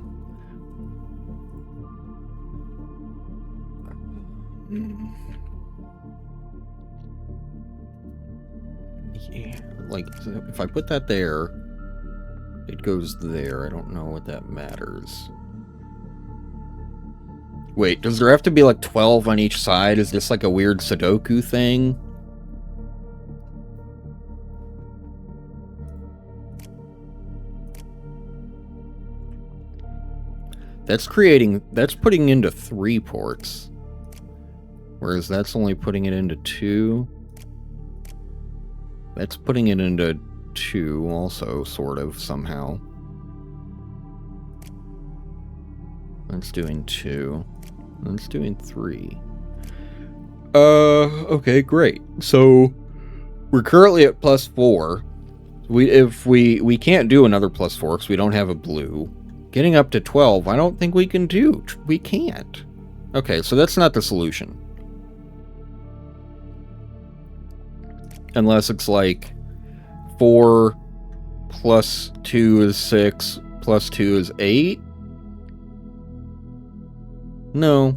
S1: Yeah, like, if I put that there, it goes there. I don't know what that matters. Wait, does there have to be like 12 on each side? Is this like a weird Sudoku thing? That's putting into 3 ports. Whereas that's only putting it into 2. That's putting it into 2 also, sort of, somehow. That's doing 2. That's doing 3. Okay, great. So, we're currently at +4. We can't do another +4 because we don't have a blue. Getting up to 12, I don't think we can do. We can't. Okay, so that's not the solution. Unless it's like 4 plus 2 is 6 plus 2 is 8. No.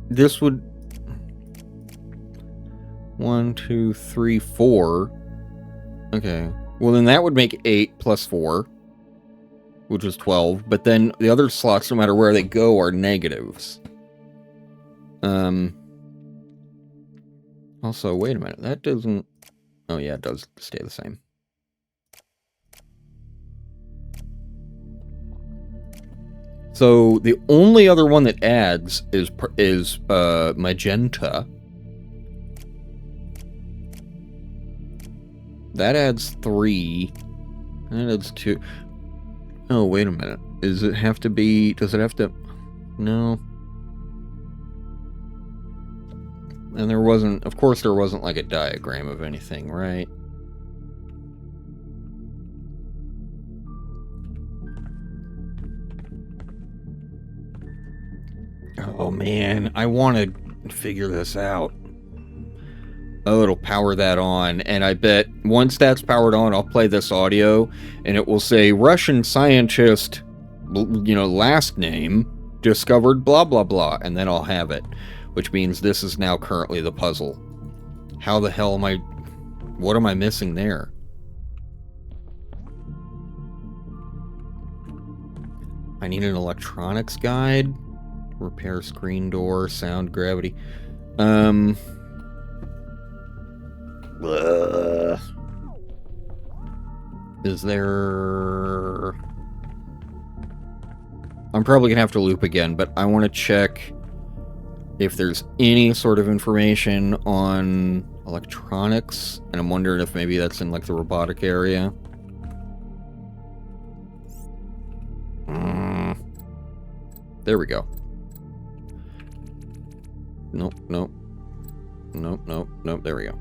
S1: This would... 1, 2, 3, 4. Okay. Well, then that would make 8 plus 4. Which is 12. But then the other slots, no matter where they go, are negatives. Also, wait a minute. That doesn't... Oh, yeah, it does stay the same. So, the only other one that adds is magenta. That adds 3. That adds 2. Oh, wait a minute. Does it have to be... Does it have to... No. And there wasn't... Of course there wasn't like a diagram of anything, right? Oh man, I want to figure this out. Oh, it'll power that on, and I bet once that's powered on, I'll play this audio, and it will say, Russian scientist, you know, last name, discovered blah blah blah, and then I'll have it. Which means this is now currently the puzzle. How the hell am I... What am I missing there? I need an electronics guide. Repair screen door, sound, gravity. Is there... I'm probably gonna have to loop again, but I want to check if there's any sort of information on electronics, and I'm wondering if maybe that's in like the robotic area. There we go. Nope, nope. Nope, nope, nope, there we go.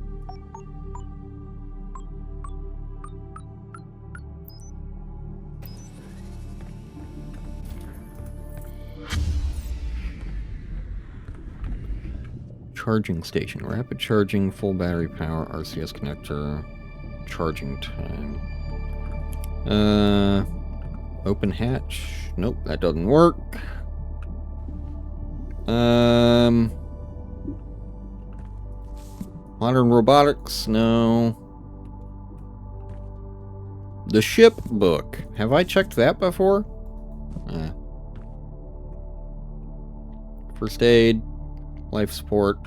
S1: Charging station. Rapid charging, full battery power, RCS connector, charging time. Open hatch. Nope, that doesn't work. Modern robotics, no. The ship book. Have I checked that before? First aid, life support.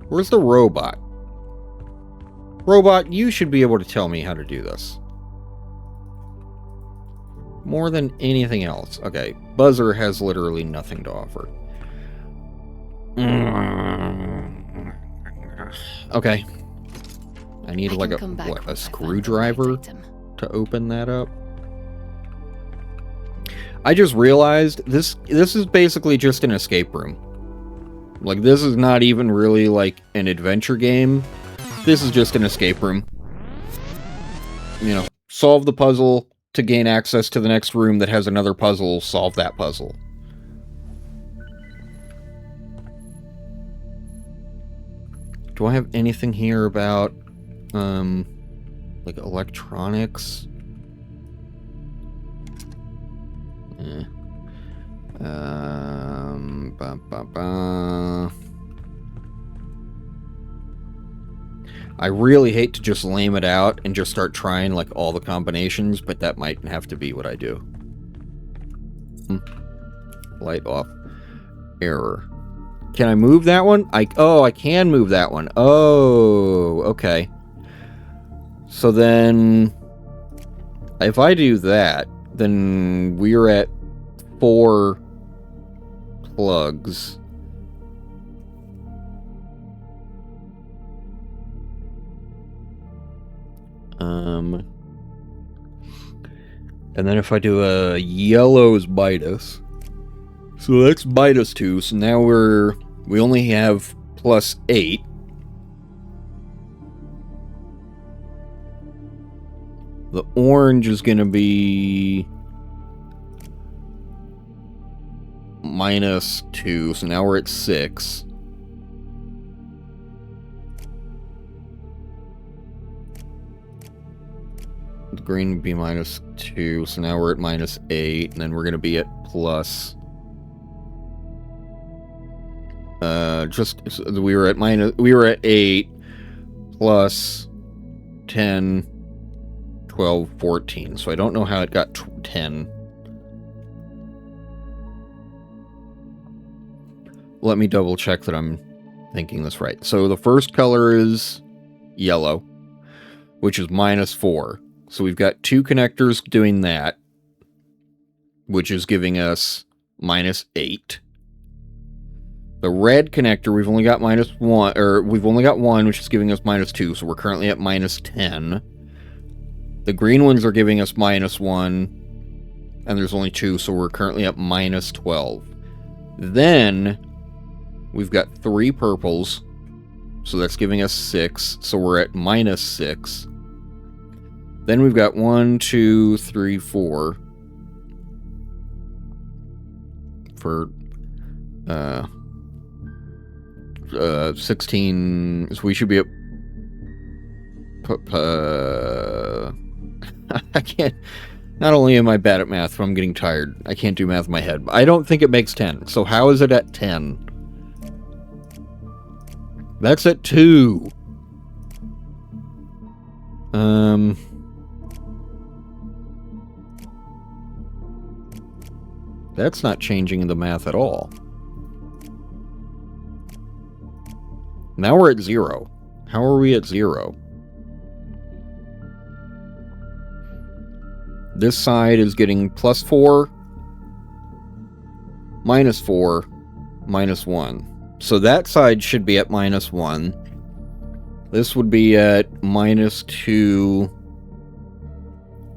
S1: Where's the robot? Robot, you should be able to tell me how to do this. More than anything else. Okay, Buzzer has literally nothing to offer. Okay. I need like a screwdriver to open that up. I just realized this is basically just an escape room. Like, this is not even really like an adventure game. This is just an escape room. You know, solve the puzzle to gain access to the next room that has another puzzle, solve that puzzle. Do I have anything here about, like electronics? I really hate to just lame it out and just start trying like all the combinations, but that might have to be what I do. Light off. Error. Can I move that one? I can move that one. Oh, okay. So then, if I do that, then we're at 4 plugs. And then if I do a yellow's Midas, so that's -2, so now we only have +8. The orange is going to be -2, so now we're at 6. The green would be -2, so now we're at -8, and then we're going to be at plus... we were at 8 plus 10, 12, 14. So I don't know how it got 10. Let me double check that I'm thinking this right. So the first color is yellow, which is -4. So we've got 2 connectors doing that, which is giving us -8. The red connector, we've only got -1, or we've only got 1, which is giving us -2, so we're currently at -10. The green ones are giving us -1, and there's only 2, so we're currently at -12. Then, we've got 3 purples, so that's giving us 6, so we're at -6. Then we've got 1, 2, 3, 4 for 16, so we should be at I can't, not only am I bad at math, but I'm getting tired. I can't do math in my head. I don't think it makes 10, so how is it at 10? That's at 2. That's not changing the math at all. Now we're at 0. How are we at 0? This side is getting +4, -4, -1. So that side should be at -1. This would be at -2.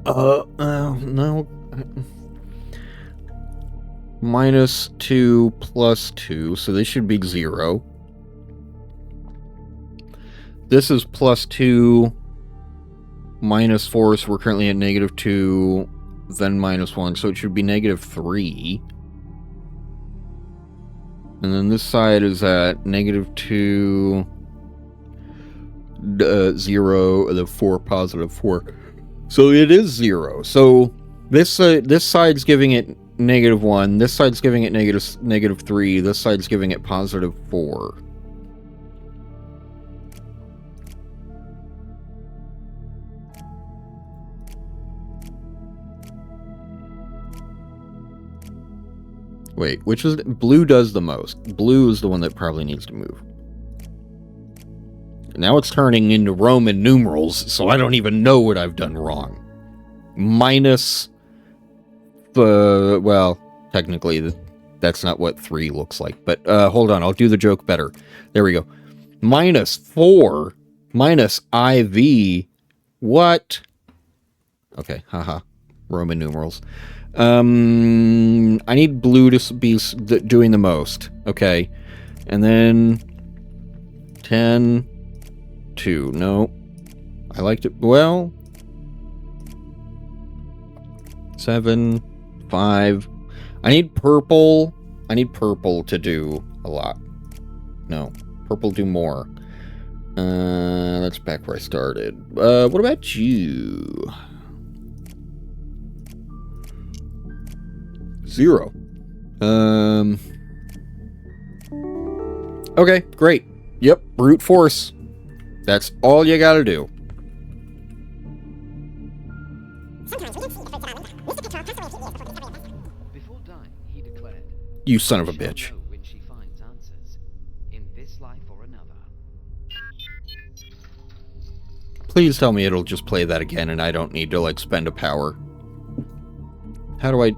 S1: No. -2 + 2, so this should be 0. This is +2, -4, so we're currently at -2, then -1, so it should be -3. And then this side is at -2, 0, the 4, +4. So it is 0. So this side's giving it -1, this side's giving it -3, this side's giving it +4. Wait, which is... Blue does the most. Blue is the one that probably needs to move. Now it's turning into Roman numerals, so I don't even know what I've done wrong. Minus... well, technically, that's not what 3 looks like. But hold on, I'll do the joke better. There we go. -4 minus IV. What? Okay, haha. Roman numerals. I need blue to be doing the most. Okay. And then 10, 2. No. I liked it. Well, 7, 5. I need purple. I need purple to do a lot. No. Purple do more. That's back where I started. What about you? 0. Okay, great. Yep, brute force. That's all you gotta do.
S11: Before dying, he declared,
S1: You son of a bitch.
S11: when she finds answers, in this life or another.
S1: Please tell me it'll just play that again and I don't need to, like, spend a power. How do I...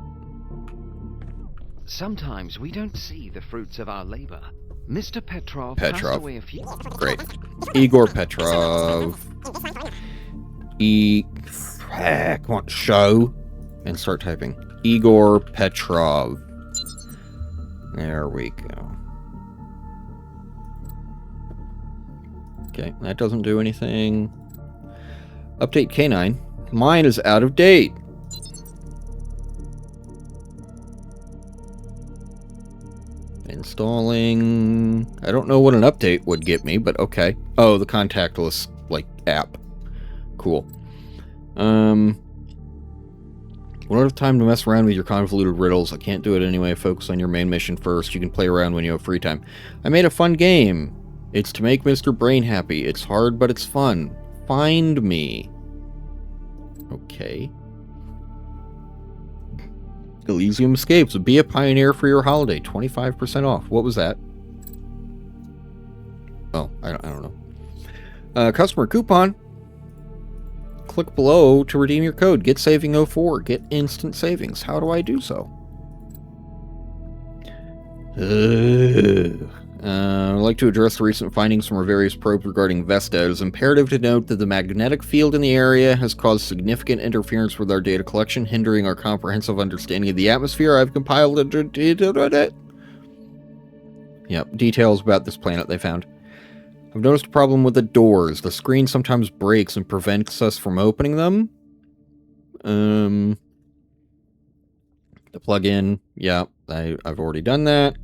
S11: Sometimes we don't see the fruits of our labor. Mr. Petrov passed away a few...
S1: Great. Igor Petrov. Come on, show. And start typing. Igor Petrov. There we go. Okay, that doesn't do anything. Update K9. Mine is out of date. Installing... I don't know what an update would get me, but okay. Oh, the contactless, like, app. Cool. Won't have time to mess around with your convoluted riddles. I can't do it anyway. Focus on your main mission first. You can play around when you have free time. I made a fun game. It's to make Mr. Brain happy. It's hard, but it's fun. Find me. Okay. Elysium Escapes. Be a pioneer for your holiday. 25% off. What was that? Oh, I don't know. Customer coupon. Click below to redeem your code. Get saving 04. Get instant savings. How do I do so? I'd like to address the recent findings from our various probes regarding Vesta. It is imperative to note that the magnetic field in the area has caused significant interference with our data collection, hindering our comprehensive understanding of the atmosphere. I've compiled it. Yep, details about this planet they found. I've noticed a problem with the doors. The screen sometimes breaks and prevents us from opening them. The plug-in, yeah, I've already done that.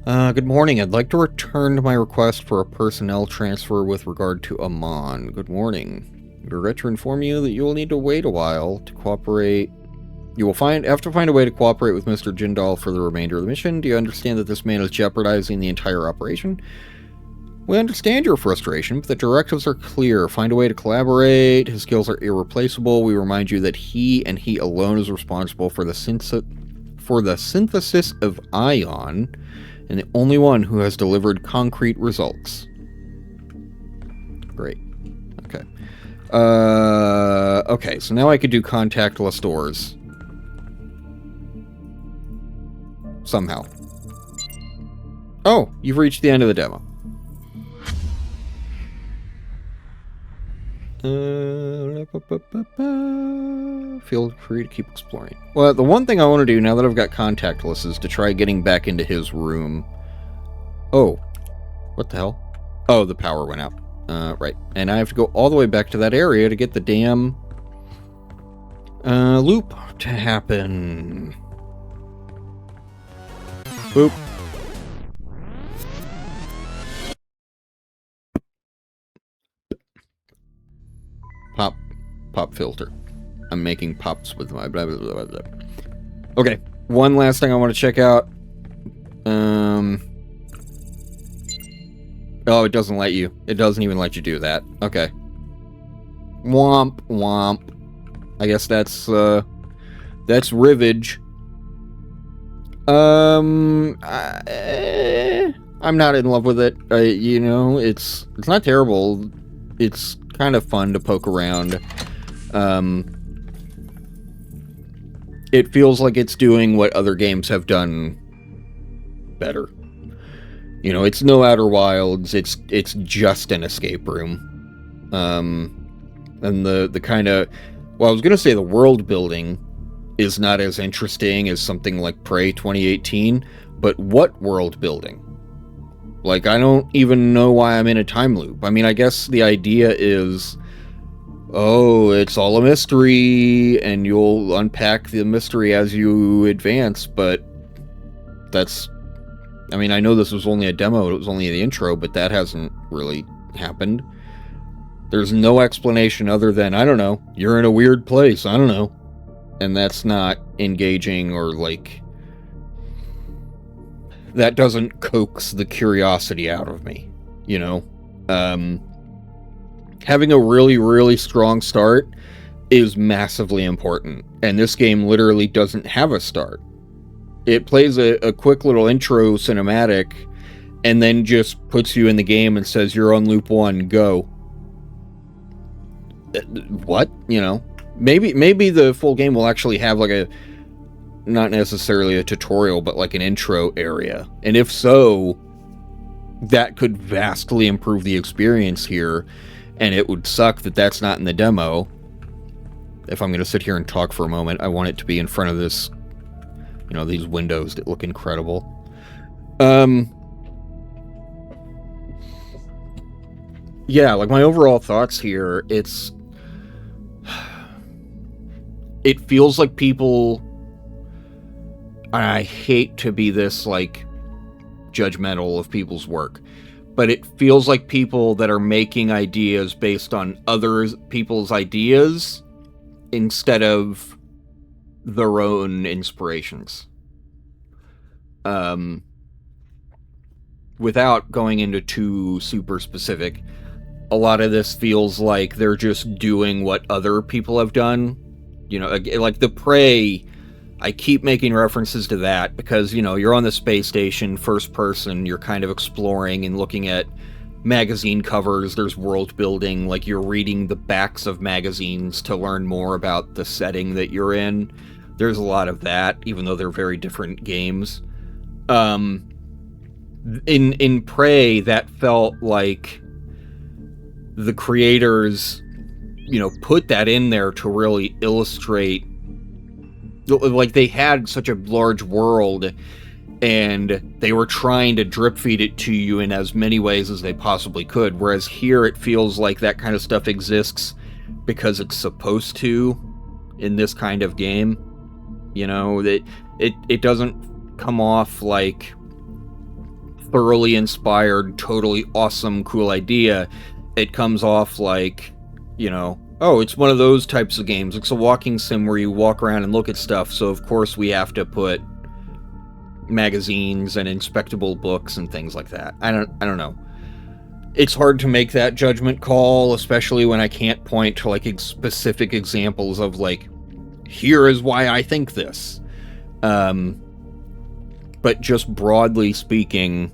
S1: Good morning. I'd like to return my request for a personnel transfer with regard to Amon. Good morning. I regret to inform you that you will need to wait a while to cooperate. You will have to find a way to cooperate with Mr. Jindal for the remainder of the mission. Do you understand that this man is jeopardizing the entire operation? We understand your frustration, but the directives are clear. Find a way to collaborate. His skills are irreplaceable. We remind you that he and he alone is responsible for the synthesis of ion, and the only one who has delivered concrete results. Great. Okay. Okay, so now I could do contactless doors. Somehow. Oh, you've reached the end of the demo. Feel free to keep exploring. Well, the one thing I want to do now that I've got contactless is to try getting back into his room. Oh. What the hell? Oh, the power went out. Right. And I have to go all the way back to that area to get the damn loop to happen. Boop. Pop filter. I'm making pops with my blah, blah, blah, blah. Okay, one last thing I want to check out. Oh, it doesn't let you. It doesn't even let you do that. Okay. Womp, womp. I guess that's Rivage. I'm not in love with it. It's not terrible. It's kind of fun to poke around. It feels like it's doing what other games have done better. It's no Outer Wilds. It's just an escape room. And the kind of, well, I was gonna say the world building is not as interesting as something like Prey 2018, but what world building? Like, I don't even know why I'm in a time loop. I mean, I guess the idea is, oh, it's all a mystery, and you'll unpack the mystery as you advance, but that's... I mean, I know this was only a demo, it was only the intro, but that hasn't really happened. There's no explanation other than, I don't know, you're in a weird place, I don't know. And that's not engaging or, like... that doesn't coax the curiosity out of me, Having a really, really strong start is massively important, and this game literally doesn't have a start. It plays a quick little intro cinematic, and then just puts you in the game and says, you're on loop 1, go. What? Maybe the full game will actually have, like, not necessarily a tutorial, but like an intro area. And if so, that could vastly improve the experience here, and it would suck that that's not in the demo. If I'm going to sit here and talk for a moment, I want it to be in front of this, these windows that look incredible. Yeah, like my overall thoughts here, it feels like people, I hate to be this, like, judgmental of people's work, but it feels like people that are making ideas based on other people's ideas instead of their own inspirations. Without going into too super specific, a lot of this feels like they're just doing what other people have done. Like the Prey, I keep making references to that because, you're on the space station, first person, you're kind of exploring and looking at magazine covers, there's world building, like you're reading the backs of magazines to learn more about the setting that you're in. There's a lot of that, even though they're very different games. In Prey, that felt like the creators, put that in there to really illustrate, like, they had such a large world and they were trying to drip feed it to you in as many ways as they possibly could, whereas here it feels like that kind of stuff exists because it's supposed to in this kind of game. That it doesn't come off like thoroughly inspired, totally awesome, cool idea. It comes off like, oh, it's one of those types of games. It's a walking sim where you walk around and look at stuff, so of course we have to put magazines and inspectable books and things like that. I don't know. It's hard to make that judgment call, especially when I can't point to, like, specific examples of, like, here is why I think this. But just broadly speaking,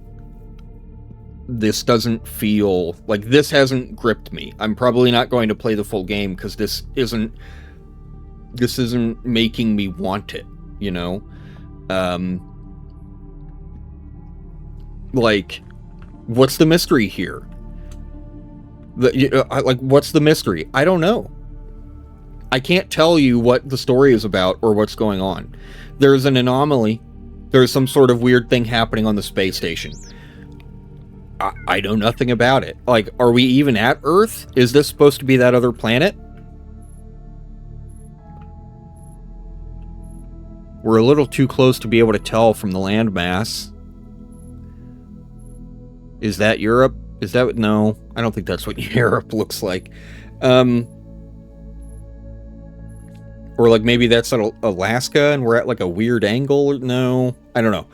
S1: this doesn't feel like, this hasn't gripped me. I'm probably not going to play the full game because this isn't making me want it, like, what's the mystery here? What's the mystery? I don't know. I can't tell you what the story is about or what's going on. There's an anomaly. There's some sort of weird thing happening on the space station. I know nothing about it. Like, are we even at Earth? Is this supposed to be that other planet? We're a little too close to be able to tell from the landmass. Is that Europe? Is that... No, I don't think that's what Europe looks like. Or, like, maybe that's Alaska and we're at, like, a weird angle? No, I don't know.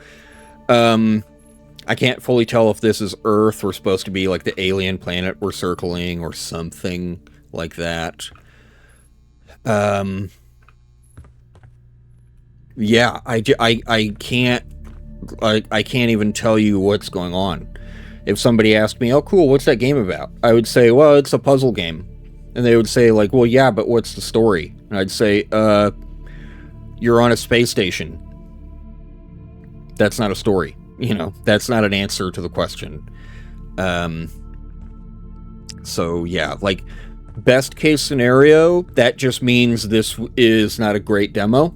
S1: I can't fully tell if this is Earth or supposed to be, like, the alien planet we're circling or something like that. Yeah, I can't even tell you what's going on. If somebody asked me, oh cool, what's that game about? I would say, well, it's a puzzle game. And they would say, like, well, yeah, but what's the story? And I'd say, you're on a space station. That's not a story. You know, that's not an answer to the question. So, yeah, like, best case scenario, that just means this is not a great demo,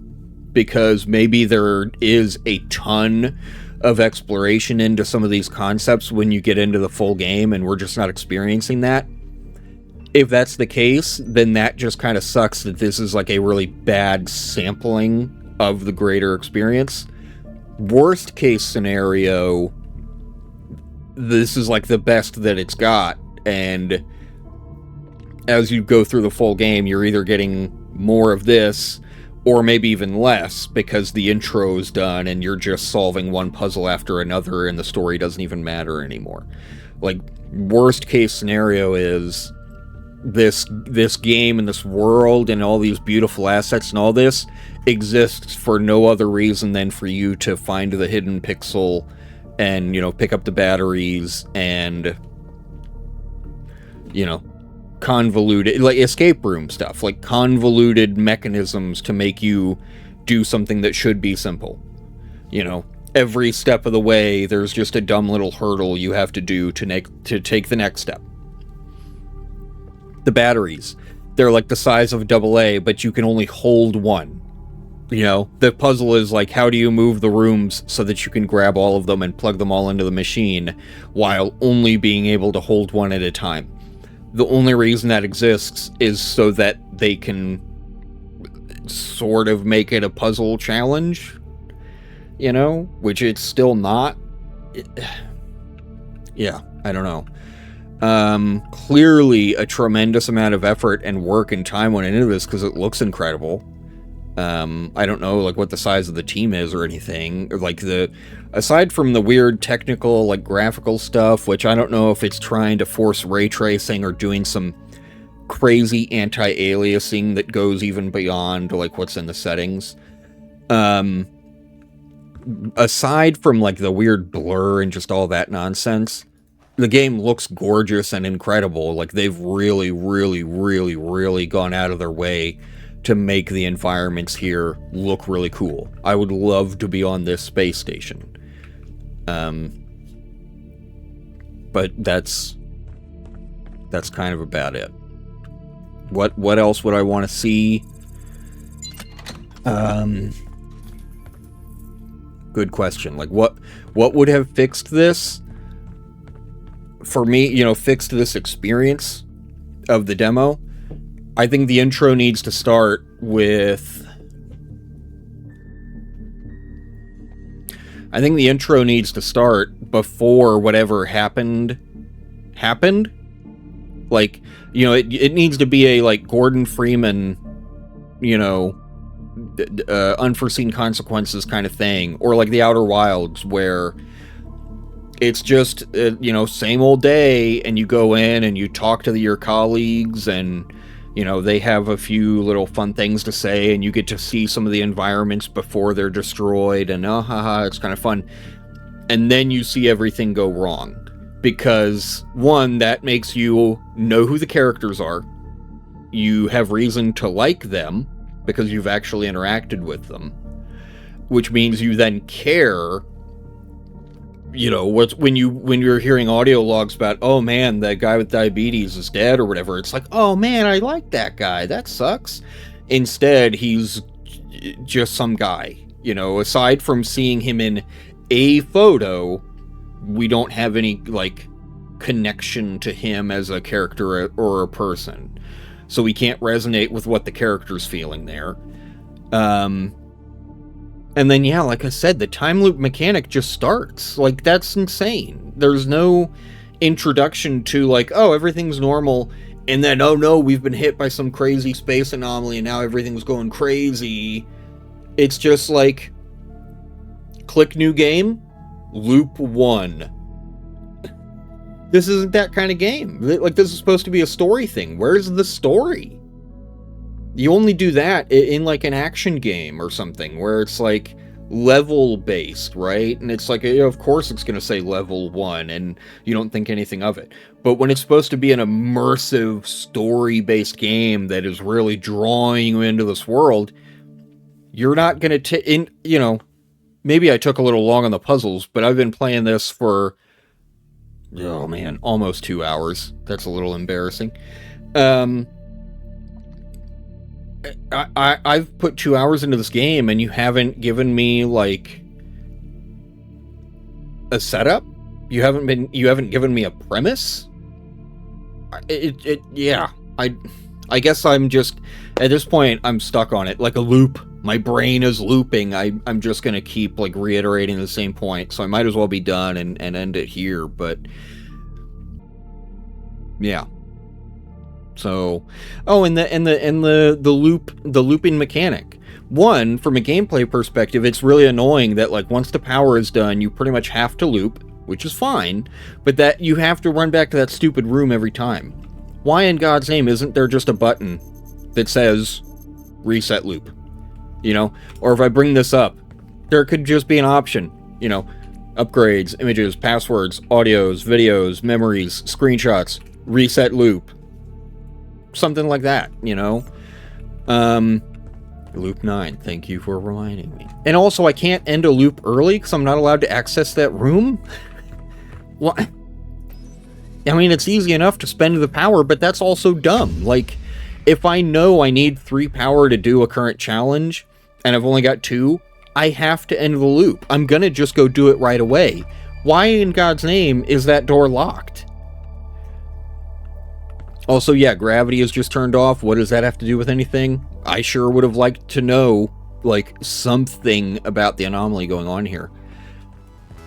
S1: because maybe there is a ton of exploration into some of these concepts when you get into the full game, and we're just not experiencing that. If that's the case, then that just kind of sucks that this is like a really bad sampling of the greater experience. Worst case scenario, this is like the best that it's got, and as you go through the full game, you're either getting more of this, or maybe even less, because the intro is done and you're just solving one puzzle after another and the story doesn't even matter anymore. Like, worst case scenario is this game and this world and all these beautiful assets and all this exists for no other reason than for you to find the hidden pixel and, you know, pick up the batteries and, you know, convoluted, like escape room stuff, like convoluted mechanisms to make you do something that should be simple. You know, every step of the way there's just a dumb little hurdle you have to do to take the next step. The batteries, they're like the size of AA, but you can only hold one. You know, the puzzle is like, how do you move the rooms so that you can grab all of them and plug them all into the machine while only being able to hold one at a time? The only reason that exists is so that they can sort of make it a puzzle challenge, you know, which it's still not. Yeah, I don't know. Clearly a tremendous amount of effort and work and time went into this because it looks incredible. I don't know, like, what the size of the team is or anything, or like aside from the weird technical, like, graphical stuff, which I don't know if it's trying to force ray tracing or doing some crazy anti-aliasing that goes even beyond, like, what's in the settings. Aside from, like, the weird blur and just all that nonsense, the game looks gorgeous and incredible. Like, they've really, really, really, really gone out of their way to make the environments here look really cool. I would love to be on this space station. But that's kind of about it. What else would I want to see? Good question. Like, what would have fixed this? For me, you know, fixed this experience of the demo. I think the intro needs to start with... I think the intro needs to start before whatever happened. Like, you know, it needs to be a, like, Gordon Freeman, you know, unforeseen consequences kind of thing. Or like The Outer Wilds, where it's just, you know, same old day, and you go in and you talk to your colleagues, and, you know, they have a few little fun things to say, and you get to see some of the environments before they're destroyed, and it's kind of fun. And then you see everything go wrong. Because, one, that makes you know who the characters are. You have reason to like them, because you've actually interacted with them. Which means you then care. You know, when you're hearing audio logs about, oh man, that guy with diabetes is dead or whatever, it's like, oh man, I like that guy, that sucks. Instead, he's just some guy. You know, aside from seeing him in a photo, we don't have any, like, connection to him as a character or a person. So we can't resonate with what the character's feeling there. And then, yeah, like I said, the time loop mechanic just starts. Like, that's insane. There's no introduction to, like, oh, everything's normal, and then, oh no, we've been hit by some crazy space anomaly, and now everything's going crazy. It's just like, click new game, loop 1. This isn't that kind of game. Like, this is supposed to be a story thing. Where's the story? You only do that in like an action game or something, where it's like level based, right? And it's like, of course it's going to say level 1 and you don't think anything of it. But when it's supposed to be an immersive story based game that is really drawing you into this world, you're not going to maybe I took a little long on the puzzles, but I've been playing this for, oh man, almost 2 hours. That's a little embarrassing. I've put 2 hours into this game and you haven't given me like a setup. You haven't given me a premise. Yeah. I guess I'm just, at this point, I'm stuck on it like a loop. My brain is looping. I'm just gonna keep like reiterating the same point. So I might as well be done and end it here. But yeah. So, and the looping mechanic. One, from a gameplay perspective, it's really annoying that like once the power is done, you pretty much have to loop, which is fine, but that you have to run back to that stupid room every time. Why in God's name isn't there just a button that says reset loop? You know, or if I bring this up, there could just be an option, you know, upgrades, images, passwords, audios, videos, memories, screenshots, reset loop. Something like that, you know? Loop 9, thank you for reminding me. And also, I can't end a loop early because I'm not allowed to access that room? What? I mean, it's easy enough to spend the power, but that's also dumb. Like, if I know I need 3 power to do a current challenge, and I've only got 2, I have to end the loop. I'm gonna just go do it right away. Why in God's name is that door locked? Also, yeah, gravity is just turned off. What does that have to do with anything? I sure would have liked to know, like, something about the anomaly going on here.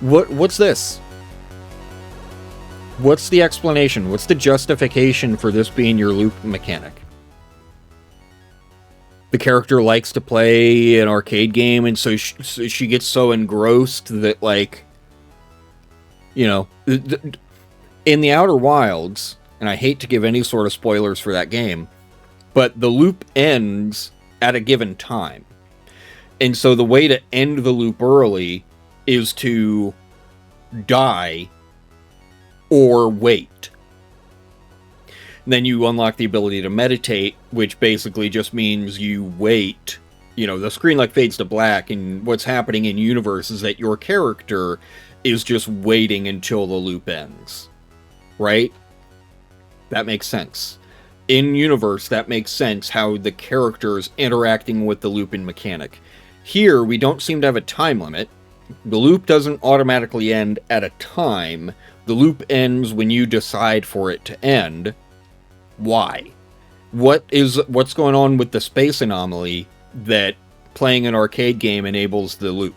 S1: What's this? What's the explanation? What's the justification for this being your loop mechanic? The character likes to play an arcade game, and so she gets so engrossed that, like, you know, in the Outer Wilds, and I hate to give any sort of spoilers for that game, but the loop ends at a given time. And so the way to end the loop early is to die or wait. And then you unlock the ability to meditate, which basically just means you wait. You know, the screen like fades to black, and what's happening in universe is that your character is just waiting until the loop ends. Right? That makes sense. In universe, that makes sense how the character is interacting with the looping mechanic. Here, we don't seem to have a time limit. The loop doesn't automatically end at a time. The loop ends when you decide for it to end. Why? What's going on with the space anomaly that playing an arcade game enables the loop?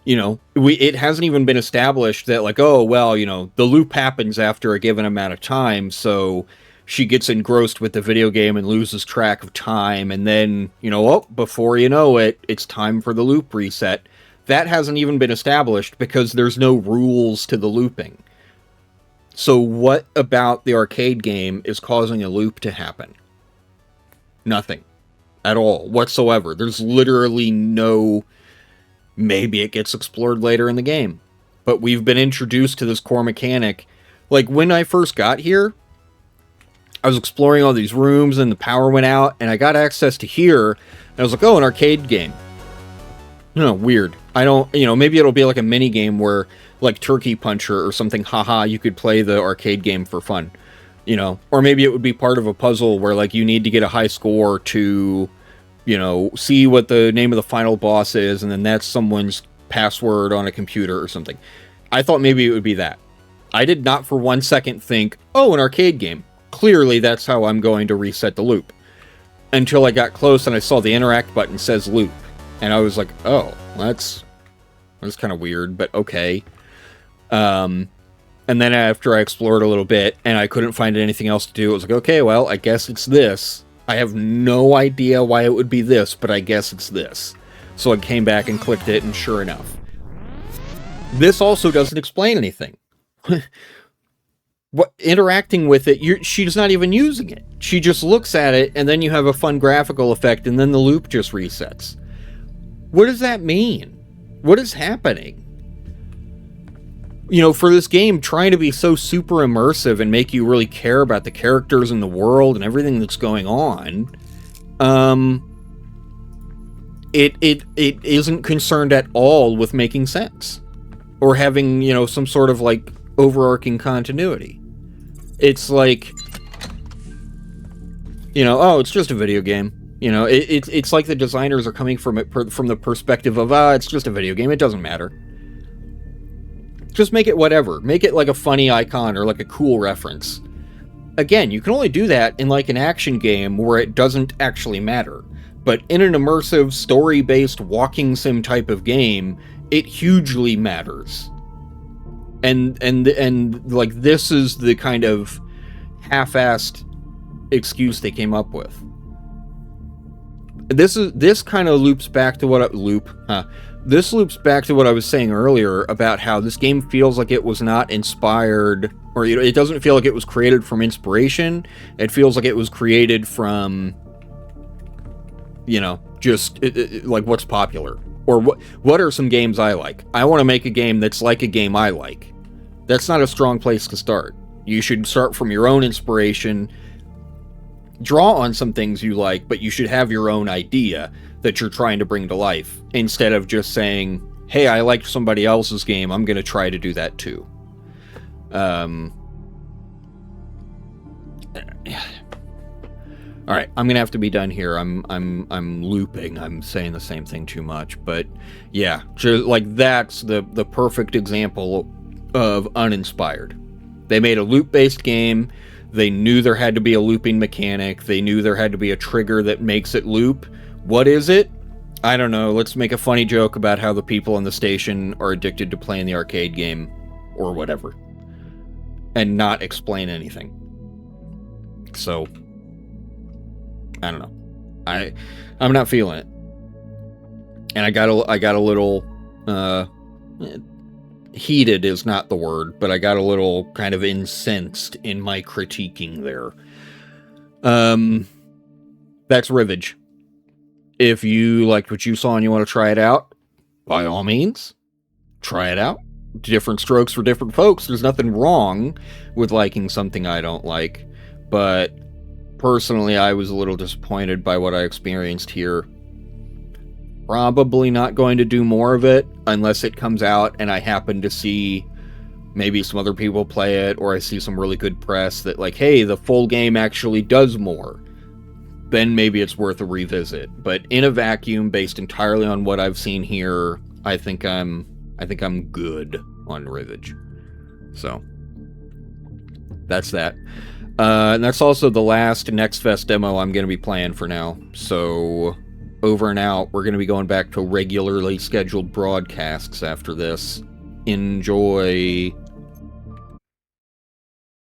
S1: You know, it hasn't even been established that, like, oh, well, you know, the loop happens after a given amount of time, so she gets engrossed with the video game and loses track of time, and then, you know, oh, before you know it, it's time for the loop reset. That hasn't even been established because there's no rules to the looping. So what about the arcade game is causing a loop to happen? Nothing. At all. Whatsoever. There's literally no... Maybe it gets explored later in the game. But we've been introduced to this core mechanic. Like, when I first got here, I was exploring all these rooms, and the power went out, and I got access to here, and I was like, oh, an arcade game. No, weird. I don't, you know, maybe it'll be like a mini game where, like Turkey Puncher or something, haha, you could play the arcade game for fun. You know, or maybe it would be part of a puzzle where, like, you need to get a high score to... you know, see what the name of the final boss is, and then that's someone's password on a computer or something. I thought maybe it would be that. I did not for 1 second think, oh, an arcade game. Clearly that's how I'm going to reset the loop. Until I got close and I saw the interact button says loop. And I was like, oh, that's kind of weird, but okay. And then after I explored a little bit and I couldn't find anything else to do, I was like, okay, well, I guess it's this. I have no idea why it would be this, but I guess it's this. So I came back and clicked it, and sure enough. This also doesn't explain anything. interacting with it, she's not even using it. She just looks at it, and then you have a fun graphical effect, and then the loop just resets. What does that mean? What is happening? You know, for this game trying to be so super immersive and make you really care about the characters and the world and everything that's going on, it isn't concerned at all with making sense or having, you know, some sort of like overarching continuity. It's like, you know, oh, it's just a video game. You know, it's like the designers are coming from it from the perspective of, it's just a video game, it doesn't matter. Just make it whatever. Make it like a funny icon or like a cool reference. Again, you can only do that in like an action game where it doesn't actually matter. But in an immersive, story-based walking sim type of game, it hugely matters. And like this is the kind of half-assed excuse they came up with. This kind of loops back to what This loops back to what I was saying earlier about how this game feels like it was not inspired, or you know, it doesn't feel like it was created from inspiration. It feels like it was created from, you know, just like what's popular, or what are some games I like. I want to make a game that's like a game I like. That's not a strong place to start. You should start from your own inspiration, draw on some things you like, but you should have your own idea that you're trying to bring to life, instead of just saying, hey, I liked somebody else's game, I'm going to try to do that too. Alright, I'm going to have to be done here. I'm looping. I'm saying the same thing too much, but yeah, just like that's the perfect example of uninspired. They made a loop-based game. They knew there had to be a looping mechanic. They knew there had to be a trigger that makes it loop. What is it? I don't know. Let's make a funny joke about how the people on the station are addicted to playing the arcade game, or whatever, and not explain anything. So, I don't know. I'm not feeling it, and I got a little heated is not the word, but I got a little kind of incensed in my critiquing there. That's Rivage. If you liked what you saw and you want to try it out, by all means, try it out. Different strokes for different folks. There's nothing wrong with liking something I don't like, but personally, I was a little disappointed by what I experienced here. Probably not going to do more of it unless it comes out and I happen to see maybe some other people play it, or I see some really good press that like, hey, the full game actually does more. Then maybe it's worth a revisit. But in a vacuum, based entirely on what I've seen here, I think I'm good on Rivage. So that's that. And that's also the last Nextfest demo I'm going to be playing for now. So over and out. We're going to be going back to regularly scheduled broadcasts after this. Enjoy.